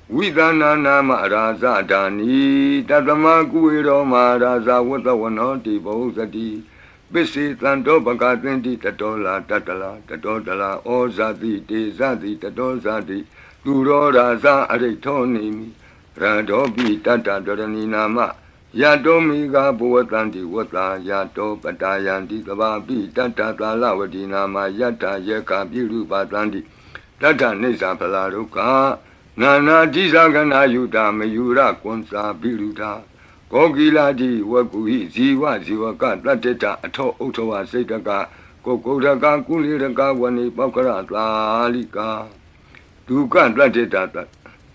Vidana Namaraza Dani Tatama Kuiro Maraza Watawanoti Bosati Bisi Tanto Bagatinti Tatola Tatala Ozati Tezati Tatozati Turo Raza Aretonimi Radobi Tata Dorani Nama Yato Miga Buatanti Wata Yato Patayanti Tababi Tata Talawati Nama Yata Yeka Biru Patanti Tata Nisa Palaruka Nana Jizagana Yuta Mayura Konsa Biruta Kogiladi Wakuhi Ziwa Ziwaka Tateta Ato Otowa Setaka Kokodaka Kuliraka Wani Pakara Lalika Duka Tateta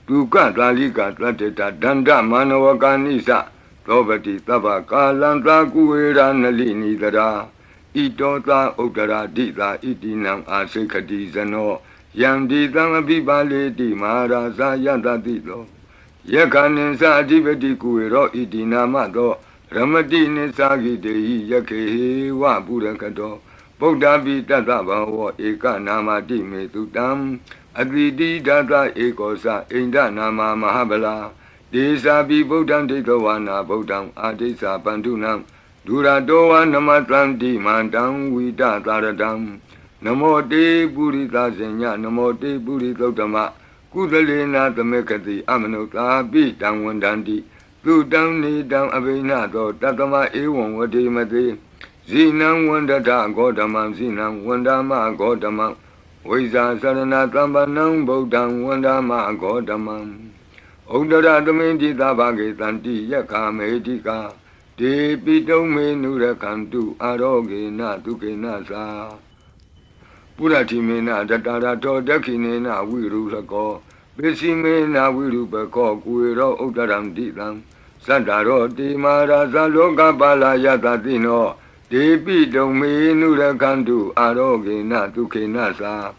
Duka Lalika Tateta Danda Manawaka Nisa Robati Tabaka Lanta Kuera Nalini Dara Itota Otara Dita Itinam Asekati Zano Yandi Tangabibale Di Maharaza Yatatito Yakanin Sadivati Kuero Itinamado Ramadi Nisagi Dei Yake Wa Burakato Bodabi Tataba Eka Namati Metutam Adidi Data Ekosa Inda Nama Mahabala Desa Bi Bodam Dekawana Bodam Adesa Bandunam Duradoa Namatlanti Mandam Vida Taradam Namo Te Purita Zenya Namo Te Puritotama Kudalena Tamekati Amanota Bitam Wandandi Tudam Nidam Abinato Tatama Ewan Wadimate Zinam Wandata Godamam Zinam Wandama Godamam Wiza Sarana Tambanam Bodam Wandama Godamam Odara Domenti Tabagi Tanti Yaka Medika Te Pito Menura Kantu Aroge Natuke Nasa Puratimena Tatara Todakinena Wirusako Besimena Wirupako Kuiro Odaram Ditam Sandaro Ti Maraza Loka Bala Yatatino Te Pito Menura Kantu Aroge Natuke Nasa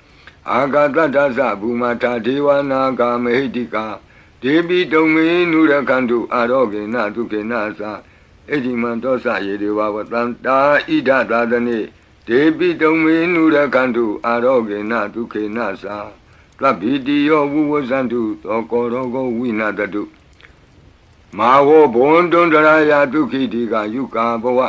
Agatata Bumata Dewana Kamedika ဒေပိတုံမေနုရခန္တုအာရောဂေနဒုက္ခေနသာဣတိမံတောသယေဒေဝဝတံတာဣဒသာသနေဒေပိတုံမေနုရခန္တုအာရောဂေနဒုက္ခေနသာသဗ္ဗိတိယောဝုဝဇန္တုသောကောရောဂဝိနာတတုမာဝောဘွန်တွန်တရာယဒုက္ခိတိကယုကာဘဝ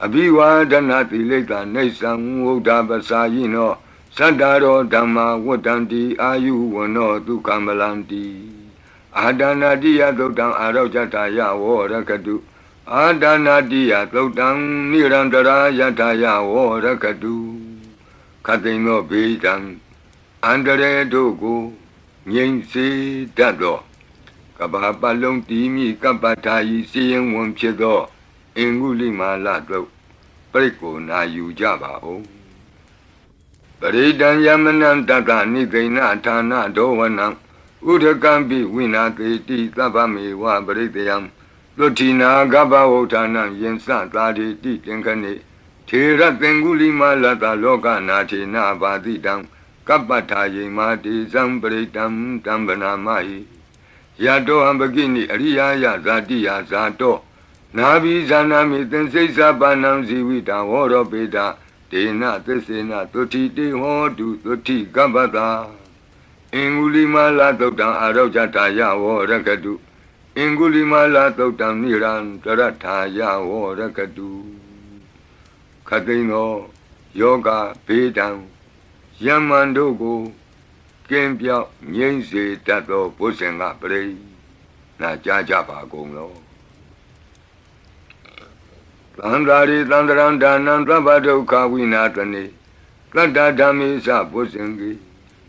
အဘိဝါဒနာတိလိတနေသံဝုဒ္ဓပစာယိနောသတ္တရောဓမ္မာဝတ္တံတိအာယုဝနောဒုက္ခမလန္တိအာဒနာတိယသုတ်တံအာရောဇတာယဝောရကတုအာဒနာတိယသုတ်တံနိရန္တရာယတာယဝောရကတုခတိန်သောဘေးတံအန္တရေတို့ကိုငြိမ်စေတတ်သောကဘာပတ်လုံးတီးမိကပ္ပထာယီစီရင်ဝင်ဖြစ်သောအင်္ဂုလိမာလတို့ပြိကိုနာယူကြပါဦးပရိဒံယမနံတတနိသိဏဌာနဒောဝနံဥဒကံပိဝိနာတိတိသဗ္ဗမေဝပရိတယံလွဋ္ဌိနာကဗ္ဗဝုဋ္ဌာနံယင်စသာတိတိတင်ခဏိထေရသင်္ဂုလိမာလတလောကနာထေနဘာတိတံကပ္ပထာယေမာတိဇံပရိတံတံဗနာမဟိယတောဟံပကိနိအရိယာယဇာတိယဇာတောနာဘိဇာနာမိသင်္စိစ္ဆပါဏံဇီဝိတံဝရောပေတာဒေနသစ္စေနသုတိတေဟောတုသုတိကပ္ပတာအင်္ဂုလိမာလသုတ်တံအာရောဇတာယဝောရကတုအင်္ဂုလိမာလသုတ်တံနိရန္တရထာယဝောရကတုခတိန်သောယောဂဘေးတံယမန်တို့ကိုကင်းပြောက်ငြိမ့်စေတတ်သောဘုဇင်ကပရိနာကြားကြပါကုန်လောသန္တာရိသန္တရံဒါနံသဗ္ဗဒုက္ခဝိနာတနေသတ္တဓမ္မေသဘုဇင်ကိ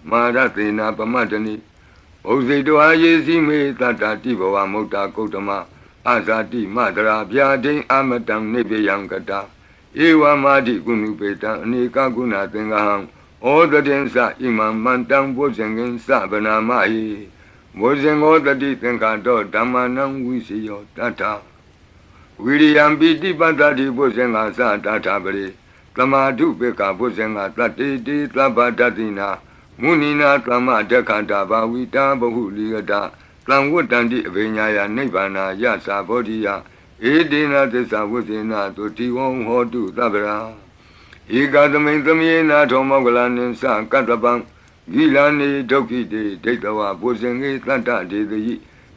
မာရသေနာပမတ္တနိဘုဇိတောအာယေစီမေသတ္တတိဘဝမုတ်တာကုတ္တမအာဇာတိမတရာဗျာဒိံအမတံနိဗ္ဗယံကတာဧဝမာတိကုဏုပေတံအနေကကုဏသင်္ဃဟံဩတတင်္စဣမံမန္တံဘုဇင်ကင်စဗနာမဟိဘုဇင်ောတတိသင်္ခါတောဓမ္မနံဝိစီယောတတ္ထဝိရိယံပိတိပတ္တိဘုဇင်္ဂသတ္ထပရိသမာဓုပေကဘုဇင်္ဂတတ္တိတိသဗ္ဗတတိနာမုနိနာသမ္မဒက္ခတာဘာဝိတာဘဟုလိယတသံဝတ္တန္တိအဘိညာယနိဗ္ဗာနာယသဘောဓိယဧတေနသစ္စာဝိသေနသုတိဝံဟောတုသဗ္ဗရာဧကသမိန်သမေနာထောမောကလနိသကတ္တပံဂိလာနေဒုက္ခိတေဒိဋ္ဌဝဘုဇင်္ဂေသတ္တဒေတိ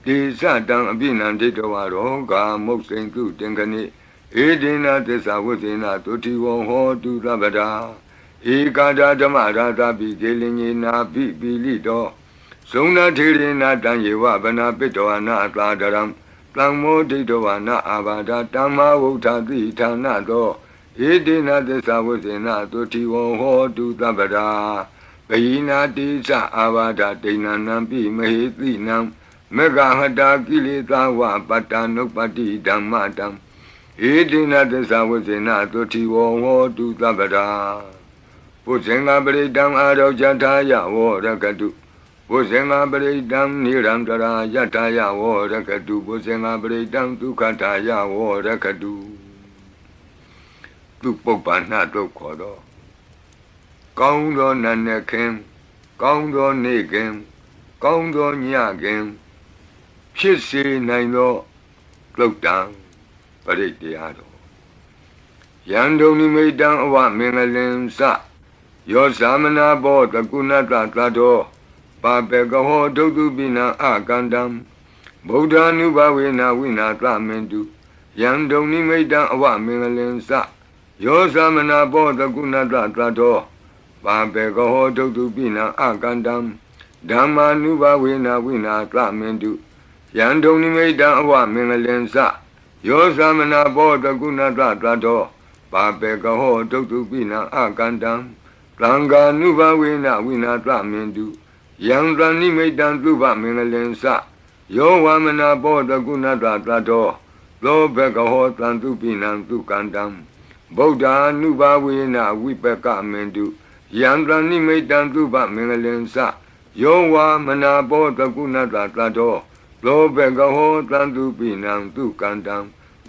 ဒေသတံအပိနံဒိဋ္ဌဝရောဂာမုတ်စိန်တုတင်ခဏိဧတေနသစ္စာဝိသေနသုတိဝံဟောတုသဗ္ဗရာဧကာဒဓမ္မရာသပိကေလင်ညေနာပိပိလိတောဇုံနာထေရေနာတံယေဝဗနာပိတောနာသာဒရံတံမောဒိဋ္ဌဝနာအာဘာဒတမ္မာဝုဋ္ဌတိဌာနသောဧတေနသစ္စာဝိသေနသုတိဝံဟောတုသဗ္ဗရာဘယိနာတိသအာဘာဒဒိဏနံပိမဟေတိနံမေဃဟတာကိလေသာဝပတ္တနုပတ္တိဓမ္မတံဧတေနသစ္စာဝိသေနသုတိဝံဟောတုသဗ္ဗရာဘုဇင်္ဂပရိတံအာရောဇတာယဝောရကတုဘုဇင်္ဂပရိတံနိရန္တရာယတာယဝောရကတုဘုဇင်္ဂပရိတံဒုက္ခတာယဝောရကတုသူပုပ္ပန္နတို့ခေါ်တော့ကောင်းသောနတ်နဲ့ခင်ကောင်းသောနေ့ခင်ကောင်းသောညခင်ဖြစ်စေနိုင်သောလုတ်တံပရိတရားတော်ယံဒုံနိမိတံအဝမင်္ဂလင်စယောသမနာဘောတကုဏတသတ္တောပါပေကဟောဒုက္ခပိနံအကန္တံဗုဒ္ဓ ानु ဘဝေနဝိနာသမင်တုယံဒုံနိမိတံအဝမင်္ဂလင်စယောသမနာဘောတကုဏတသတ္တောပါပေကဟောဒုက္ခပိနံအကန္တံဓမ္မာနုဘဝေနဝိနာသမင်တုယံဒုံနိမိတံအဝမင်္ဂလင်စယောသမနာဘောတကုဏတသတ္တောပါပေကဟောဒုက္ခပိနံအကန္တံသံဃာနုဘဝေနဝိနာသမင်တုယံသနိမိတံသုဘမင်္ဂလင်စယောဝမနာဘောတကုဏတသတ္တောသောဘကဟောသံသုပိနံသုကန္တံဗုဒ္ဓ ानु ဘဝေနဝိပကမင်တုယံသနိမိတံသုဘမင်္ဂလင်စယောဝမနာဘောတကုဏတသတ္တောသောဘကဟောသံသုပိနံသုကန္တံ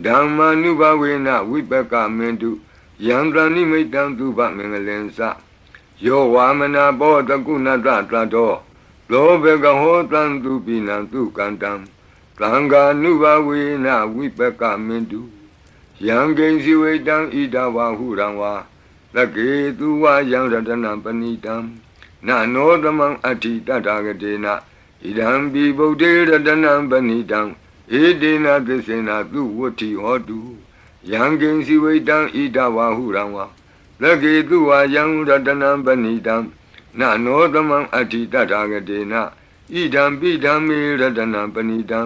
ဓမ္မာနုဘဝေနဝိပကမင်တုယံသနိမိတံသုဘမင်္ဂလင်စယောဝါမနာဘောတကုဏတသတ္တောသ လောဘကဟောတံသူပိနံသူကန္တံသံဃာနုဘဝေနဝိပကမင်တုယံကိဉ္စီဝေတံဣဒဝဟုရံဝါလကေသူဝယံရတနံပဏိတံနာနောသမံအဋ္ဌိတတဂတေနဣဒံပိဗုဒ္ဓေရတနံပဏိတံဧတေနသစ္စေနသူဝဋ္ဌိဟောတုယံကိဉ္စီဝေတံဣဒဝဟုရံဝါလကေသူဝယံရတနံပဏိတံနာနောသမံအဋ္ဌိတတဂတေနဣဒံပိဓမ္မေရတနံပဏိတံ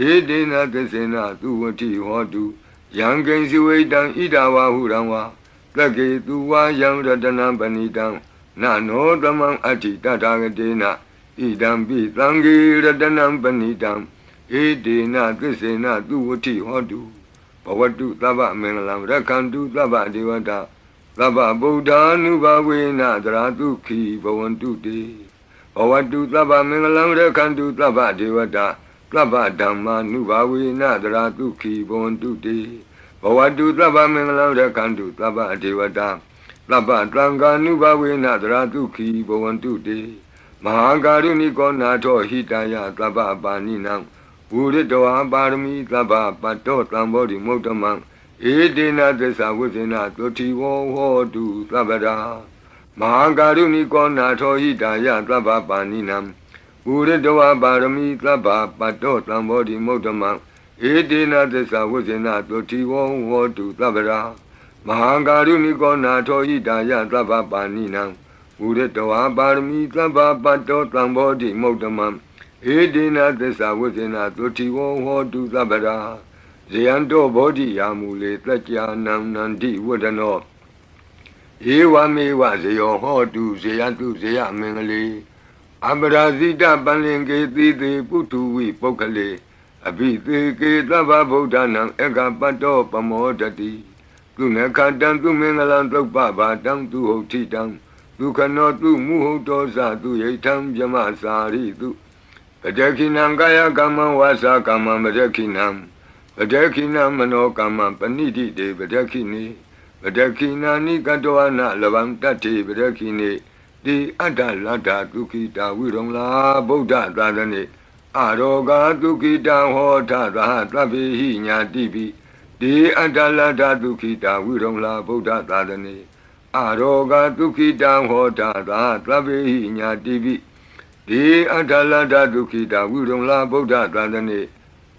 ဧတေနသစ္စေနသူဝဋ္ဌိဟောတုယံကိဉ္စီဝေတံဣဒဝဟုရံဝါလကေသူဝယံရတနံပဏိတံနာနောသမံအဋ္ဌိတတဂတေနဣဒံပိသံဃေရတနံပဏိတံဧတေနသစ္စေနသူဝဋ္ဌိဟောတုဘဝတုသဗ္ဗမင်္ဂလံရက္ခန္တုသဗ္ဗဒေဝတာသဗ္ဗဗုဒ္ဓ ानु ဘဝေနသရတုခိဘဝန္တုတေဘဝတုသဗ္ဗမင်္ဂလံရက္ခန္တုသဗ္ဗဒေဝတာသဗ္ဗဓမ္မာနုဘဝေနသရတုခိဘဝန္တုတေဘဝတုသဗ္ဗမင်္ဂလံရက္ခန္တုသဗ္ဗဒေဝတာသဗ္ဗသံဃာနုဘဝေနသရတုခိဘဝန္တုတေမဟာကာရုဏိကောနာထောဟိတယသဗ္ဗပါဏိနံဝုရိတောပါရမီသဗ္ဗပတ္တောသံဘောဓိမုဒ္ဓမံဧတေနသစ္စာဝိဇ္ဇေနသုတိဝောဟောတုသဗ္ဗရာမဟာကာရုဏိကောနာထောဟိတယသဗ္ဗပါဏိနံဝုရိတောပါရမီသဗ္ဗပတ္တောသံဘောဓိမုဒ္ဓမံဧတေနသစ္စာဝိဇ္ဇေနသုတိဝောဟောတုသဗ္ဗရာမဟာကာရုဏိကောနာထောဟိတယသဗ္ဗပါဏိနံဝုရိတောပါရမီသဗ္ဗပတ္တောသံဘောဓိမုဒ္ဓမံဧတေနသစ္စာဝိဇ္ဇေနသုတိဝောဟောတုသဗ္ဗရာဇယံတောဘောဓိယာမူလေတကြာနံနန္တိဝဒနောဧဝမေဝဇယောဟောတုဇယတုဇယမင်္ဂလေအပရာဇိတပန္လင်ကေတိတေပုထုဝိပုဂ္ဂလေအဘိသေကေသဗ္ဗဗုဒ္ဓနာဧကပတ္တောပမောတတိသူနခတံသူမင်္ဂလံသုပ္ပဘာတံသူဟုတ်ထိတံဒုက္ခနောသူမုဟုတ်တောဇသူယိထံဗျမစာရိတုပတခိနံကာယကမ္မဝါစာကမ္မပတခိနံပတခိနမနောကမ္မပဏိတိတေပတခိနေပတခိနာနိကတောဝနာလဗံတတ္တိပတခိနေတိအတ္တလတ္တဒုက္ခိတာဝိရုံလာဗုဒ္ဓသာသနေအရောဂာဒုက္ခိတံဟောထသဟသဗ္ဗေဟိညာတိပိတိအတ္တလတ္တဒုက္ခိတာဝိရုံလာဗုဒ္ဓသာသနေအရောဂာဒုက္ခိတံဟောထသဟသဗ္ဗေဟိညာတိပိတိအတ္တလတ္တဒုက္ခိတာဝိရုံလာဗုဒ္ဓသာသနေ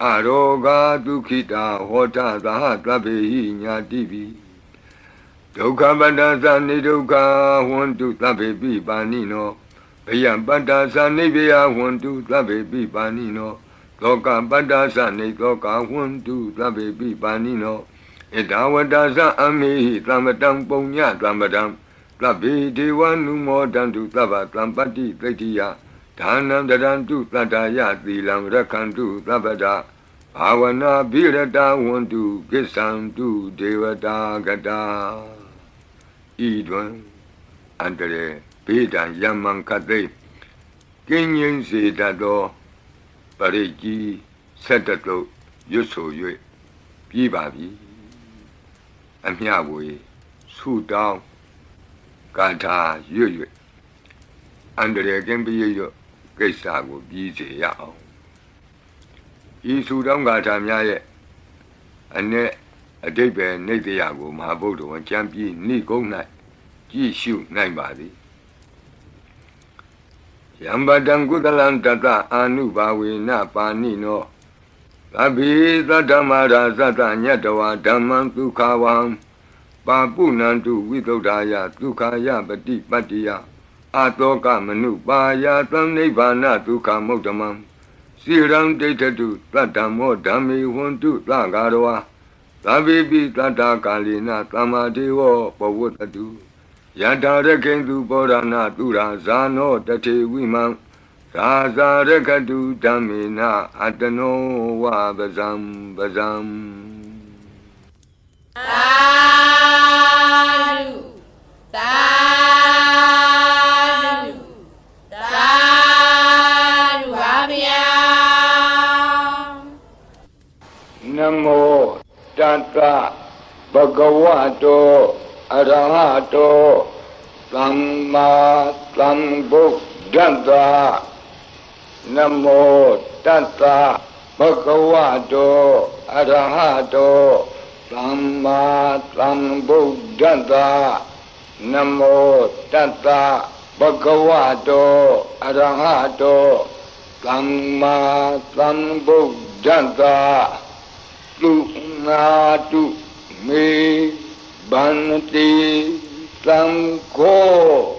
အရောဂာဒုက္ခိတာဟောတသဟသဗ္ဗေဟိညာတိပိဒုက္ခပတ္တသနိဒုက္ခဝန္တုသဗ္ဗေပိပါဏိနောဘယံပတ္တသနိဗ္ဗယဝန္တုသဗ္ဗေပိပါဏိနောသောကပတ္တသနိသောကဝန္တုသဗ္ဗေပိပါဏိနောဣဒဝတ္တသအမေဟိသမ္ပတံပုံညသမ္ပတံသဗ္ဗေဒေဝနုမောတံတုသဗ္ဗသံပတ္တိသိတ္တိယဒါနံတရံတုတတ္တယသီလံရက္ခန္တုသဗ္ဗတာဘာဝနာဘိရတဝန္တုကိစ္ဆံတုဒေဝတာကတာဤတွင်အန္တရေဘေးဒံယမံခတ်သိကင်းငြိမ်းစေတတ်သောပရိကြီးဆက်တတုရွတ်ဆို၍ပြီးပါပြီအမျှဝေဆုတောင်းကာထာရွတ်၍အန္တရေကင်းပြည့်ရွတ်ကိစ္စကိုပြီးစေရအောင်ဤဆုတောင်းကာထာများရဲ့အ내အဓိပ္ပာယ်နိတ္တယကိုမဟာဗုဒ္ဓဝံကျမ်းပြီးနိဂုံး၌ကြည့်ရှုနိုင်ပါသည်ယံပတံကုသလံတတအာနုဘာဝေနပါဏိနောသဗ္ဗေသတ္တမရာသတ္တညတဝါဓမ္မံဒုက္ခဝံပါပုဏ္ဏံတုဝိသုဒ္ဓာယဒုက္ခယပတိပတ္တိယအာတောကမနုပါယသံနိဗ္ဗာနဒုက္ခမုဒ္ဓမံစိရံဒိဋ္ဌတုတတ္တမောဓမ္မေဝန္တုသဂါရဝါသဗ္ဗေပိတတ္တကာလေနသမ္မာဒေဝပဝတ္တုယထာရခေတုပောရဏသူရာဇာနောတထေဝိမံသာဇာရခတုဓမ္မေနအတနောဝပဇံပဇံသာဓုသာဓုသာဓုပါဗျာနမောတတ္တဘဂဝတောအရဟတောသမ္မာသမ္ဗုဒ္ဓတ္တ Namo Tassa Bhagavato Arahato Samma Sambuddhassa Namo Tassa Bhagavato Arahato Samma Sambuddhassa Lunatu Me Bhanti Sangho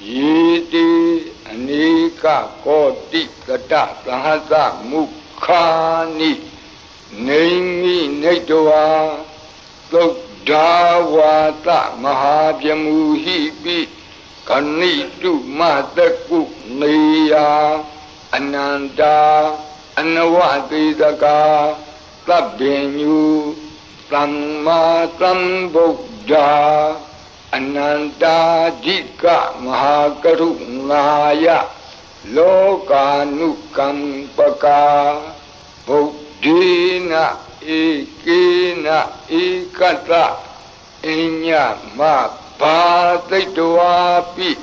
Yiti Anika Koti Kata Sahasa Mukhani Naimi Naitwa Lodhavata Mahabhyamuhipi Kanitu Mataku Niya Ananda Anavadidaka Sabbenyu Samma Sambuddha Ananda Jika Mahakarunaya Lokanukampaka Buddhina Ikina Ikata Inya Mabhataitwapi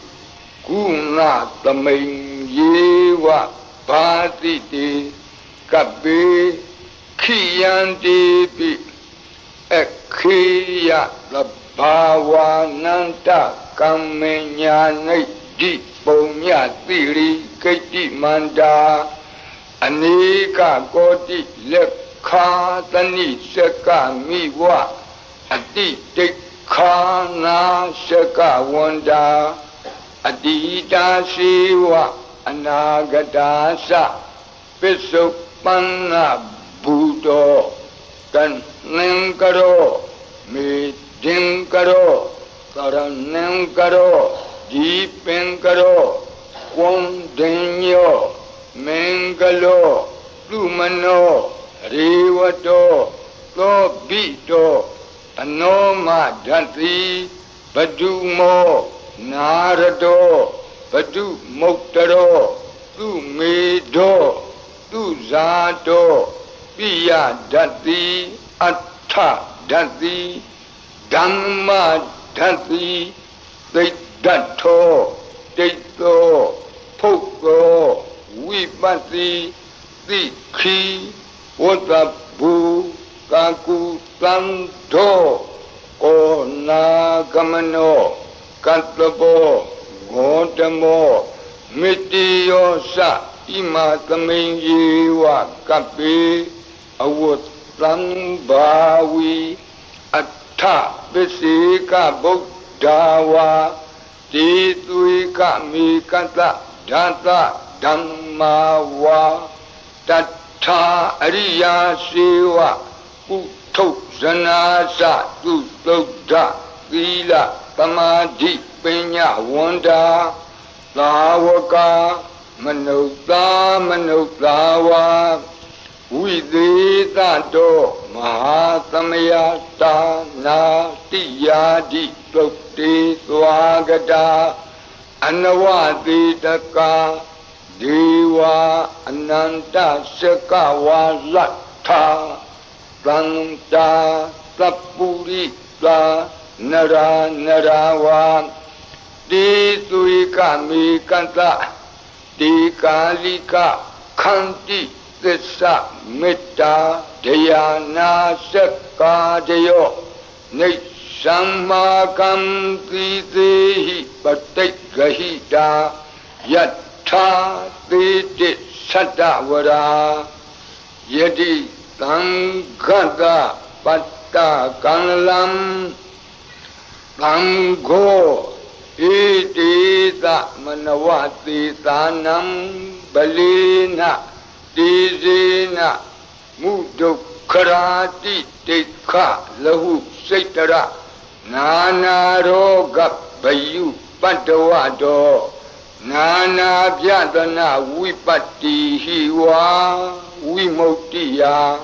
Kuna Taming Yewa Bhatiti Kabe Khiyantipi Ekhiya Bhavananta Kamenya Di Punya Tiri Keti Manda Anika Koti Lekha Tani Seka Miwa Adi Dekhana Seka Wanda Adita Siwa Anagadasa Pisupana Buddha Kan Nengkaro Meeting Karo Karanam Karo Deepin Karo Kondinyo Mengalo Lumano Rivato Tobito Anoma Dhanti Badumo Narado Badu Moktaro Tu Medo Tu Zato Piya Dhati Atta Dhati Dhamma Dhati Dato Dato Poko Vipati Dikhi Watabu Kaku Tanto Ona Kamano Katabo Gotamo Mitiyosa Imatamenyiwa Kapi Awut Sambhavi Atta Visika Buddhawa Tituika Mikata Data Dhammawa Tattha Ariya Siva Utto Sanasa Tuttodha Sila Samadhi Penya Wanda Sawaka Manutawa Videtato Mahasamaya Tana Tiyadi Plukti Swagata Anavaditaka Deva Ananta Sakawa Latha Santa Sapurita Nara Narawa Dituika Mikanta Dikalika Kanti Tissa Metta Dhyana Sakka Dayo Nishammakam Tidehi Patikahita Yatha Titi Sattavara Yadi Sankata Patta Kanalam Sangho Itita Manavati Sanam Balina Dizina Mudukharati Dekha Lahu Saitara Nana Roga Bayu Padavado Nana Vyadana Vipati Hiwa Vimotiya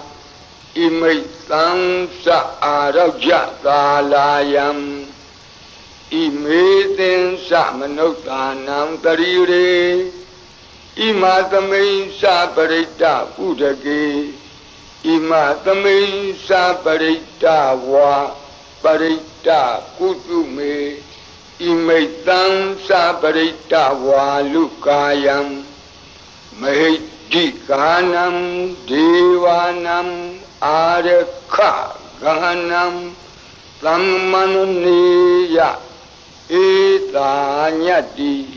Imai Samsa Araja Salayam Imeten Samanotanam Tarire Imatame Saparita Udage Imatame Saparita Wa Parita Kutume Imetan Saparita Wa Lukayam Mahiti Ganam Devanam Arekha Ganam Tammanuniya Etanyati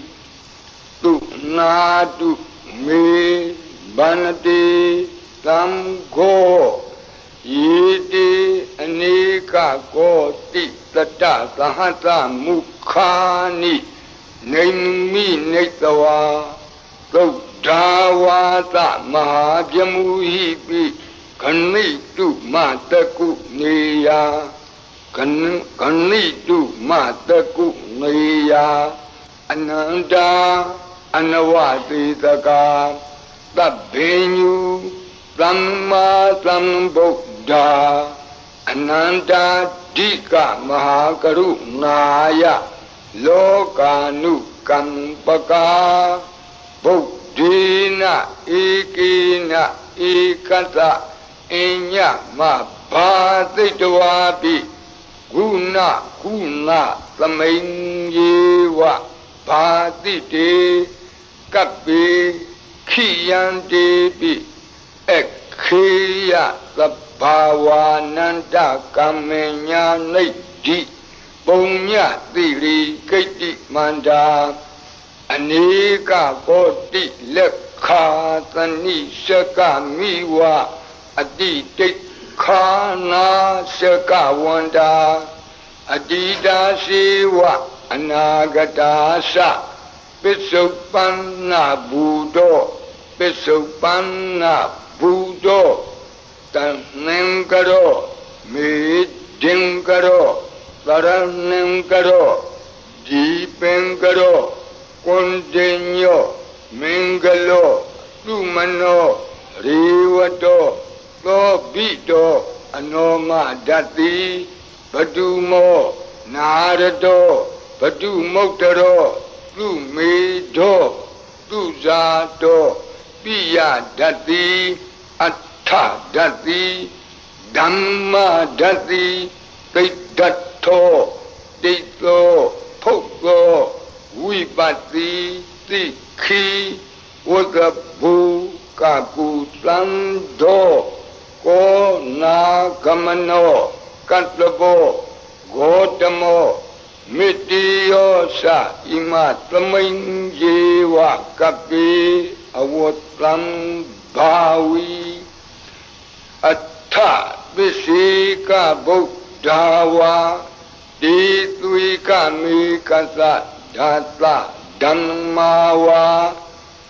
Tu Nadu Me Banati Tam Go Yiti Anika Koti Tata Sahata Mukhani Naimi Netawa Dawata Mahabyamuhipi Kanitu Mataku Neya Kanitu Mataku Neya Ananda Anawati Taka Tabhenyu Tamma Tambuddha Ananda Dika Mahakaru Naya Lokanu Kampaka Buddhina Ikina Ikata Inya Mabhaditwapi Guna Guna Samayyewa Bhadite Kapi Kiyandepi Ekhiya Sabhavananda Kamenya Nidhi Punya Tiri Kiti Manda Anika Koti Lekha Tani Shaka Miwa Aditi Khana Shaka Wanda Adida Siwa Anagadasa Pisupana Buddho Pisupana Buddho Tanengaro Midingaro Taranengaro Deepengaro Kondenyo, Mengalo, Lumano, Riwato, Lobito, Anoma Dati, Padumo, Narado, Padumotaro, Lumido, Luzato, Pia Dati, Atta Dati, Dhamma Dati, Dedato, Deto, Poko, Vipati Tikhi Vagabu Kaku Sando Ko Nagamano Katlabo Gotamo Mitiyosa Ima Tamain Yewa Kapi Awotlam Bhawi Atta Visika Buddhawa Ditwika Mikasa Data Dhammawa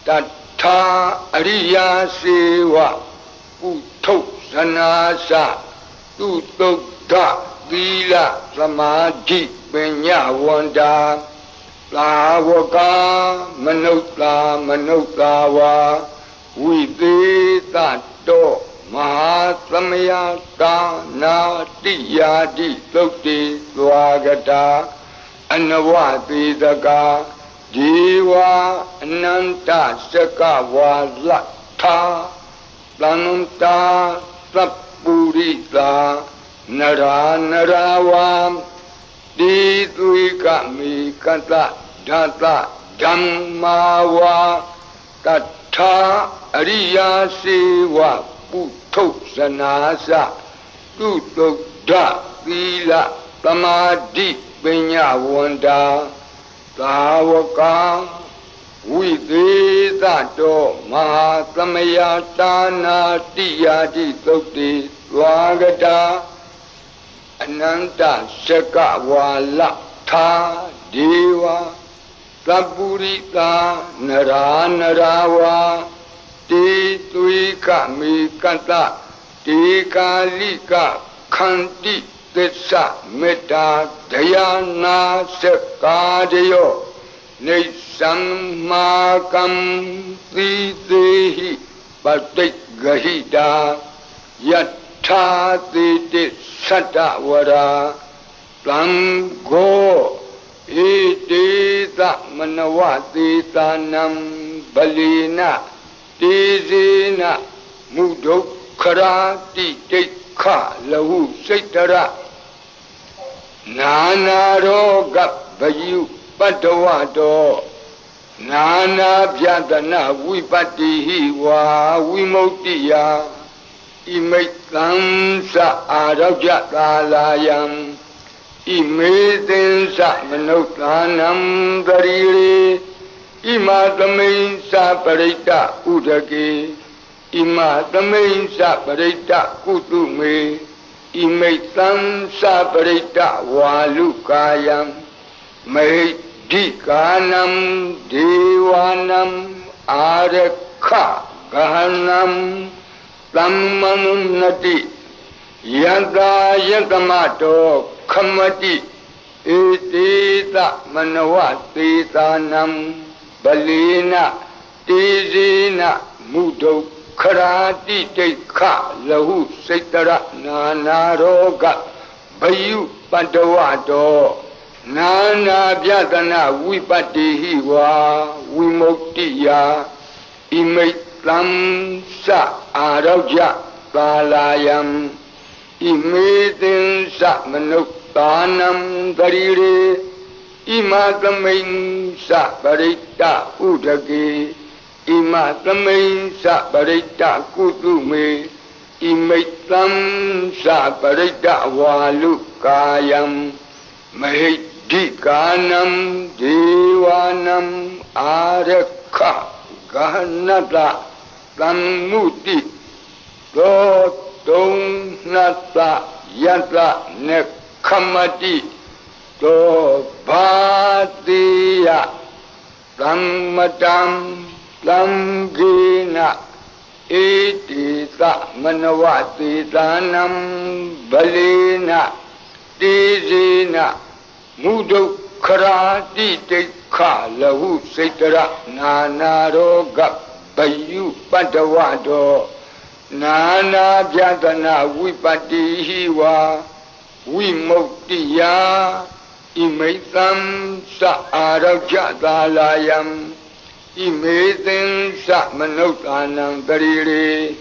Tata Ariya Sewa Utto Sanasa Tutokta Vila Samadhi Penyawanda Lavaka Manutawa Videta Do Mahasamaya Dana Diyadi Sokti Swagata Anavati Daga Jiva Ananta Sakava Latha Plananta Sapurita Nara Naravam Ditwika Mikata Data Dhammawa Tata Ariya Sewa Putto Sanasa Tutokta Vila Samadhi Penyawanda Tawaka Videtato Mahasamaya Dana Diyadi Sokti Swagata Ananta Sakawala Tha Deva Sapurita Nara Narawa Titwika Mikata Tikalika Khanti Tessa Metta Dhyana Sakadayo Nisammakam Tidehi Patigahida Yatha Titi Satavara Plango Itita Manawati Tanam Balina Tizina Mudokharati Tekha Lahu Saitara Nana Roga Bayu Padawado Nana Pyatana Vipati Wa Vimuktiya Imaitansa Arajatalayam Imaitansa Manotanam Dariri Imatamensa Parita Udaki Imatamensa Parita Kutume Imaitansa Parita Walukayam Dikanam Devanam Arakha Gahanam Tammanunati Yada Yadamato Kamati Etita Manawati Tanam Balina Tizina Mudo Karati Teka Lahu Setara Nanaroga Bayu Padawado Nana Pyatana Vipati Wa Vimuktiya Imaitam Sa Araja Palayam Imaitin Sa Manuktanam Darire Imatamain Sa Parita Udaki Imatamain Sa Parita Kutume Imaitam Sa Parita Walukayam Dikanam Devanam Arakha Gahanata Tammuti Dotong Nata Yata Nekamati Do Bhatiya Tammatam Tamgina Etita Manavati Tanam Balina Tizina Mudo Karati Teka Lahu Setara Nanaroga Bayu Padawado Nana Pyatana Vipati Wa Vimuktiya Imaitam Sa Arajatalayam Imaitam Sa Manotanam Darire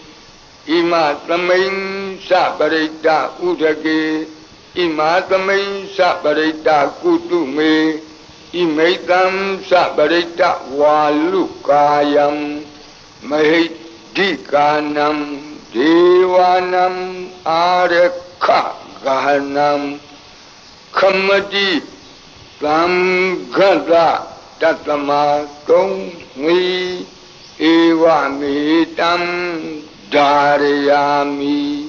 Imatamain Sa Parita Udaki Imatamain Sa Parita Kutume Imaitam Sa Parita Walukayam Dikanam Devanam Arakha Gahanam Kamati Tamgata Tatama Tongmi Evamitam Darayami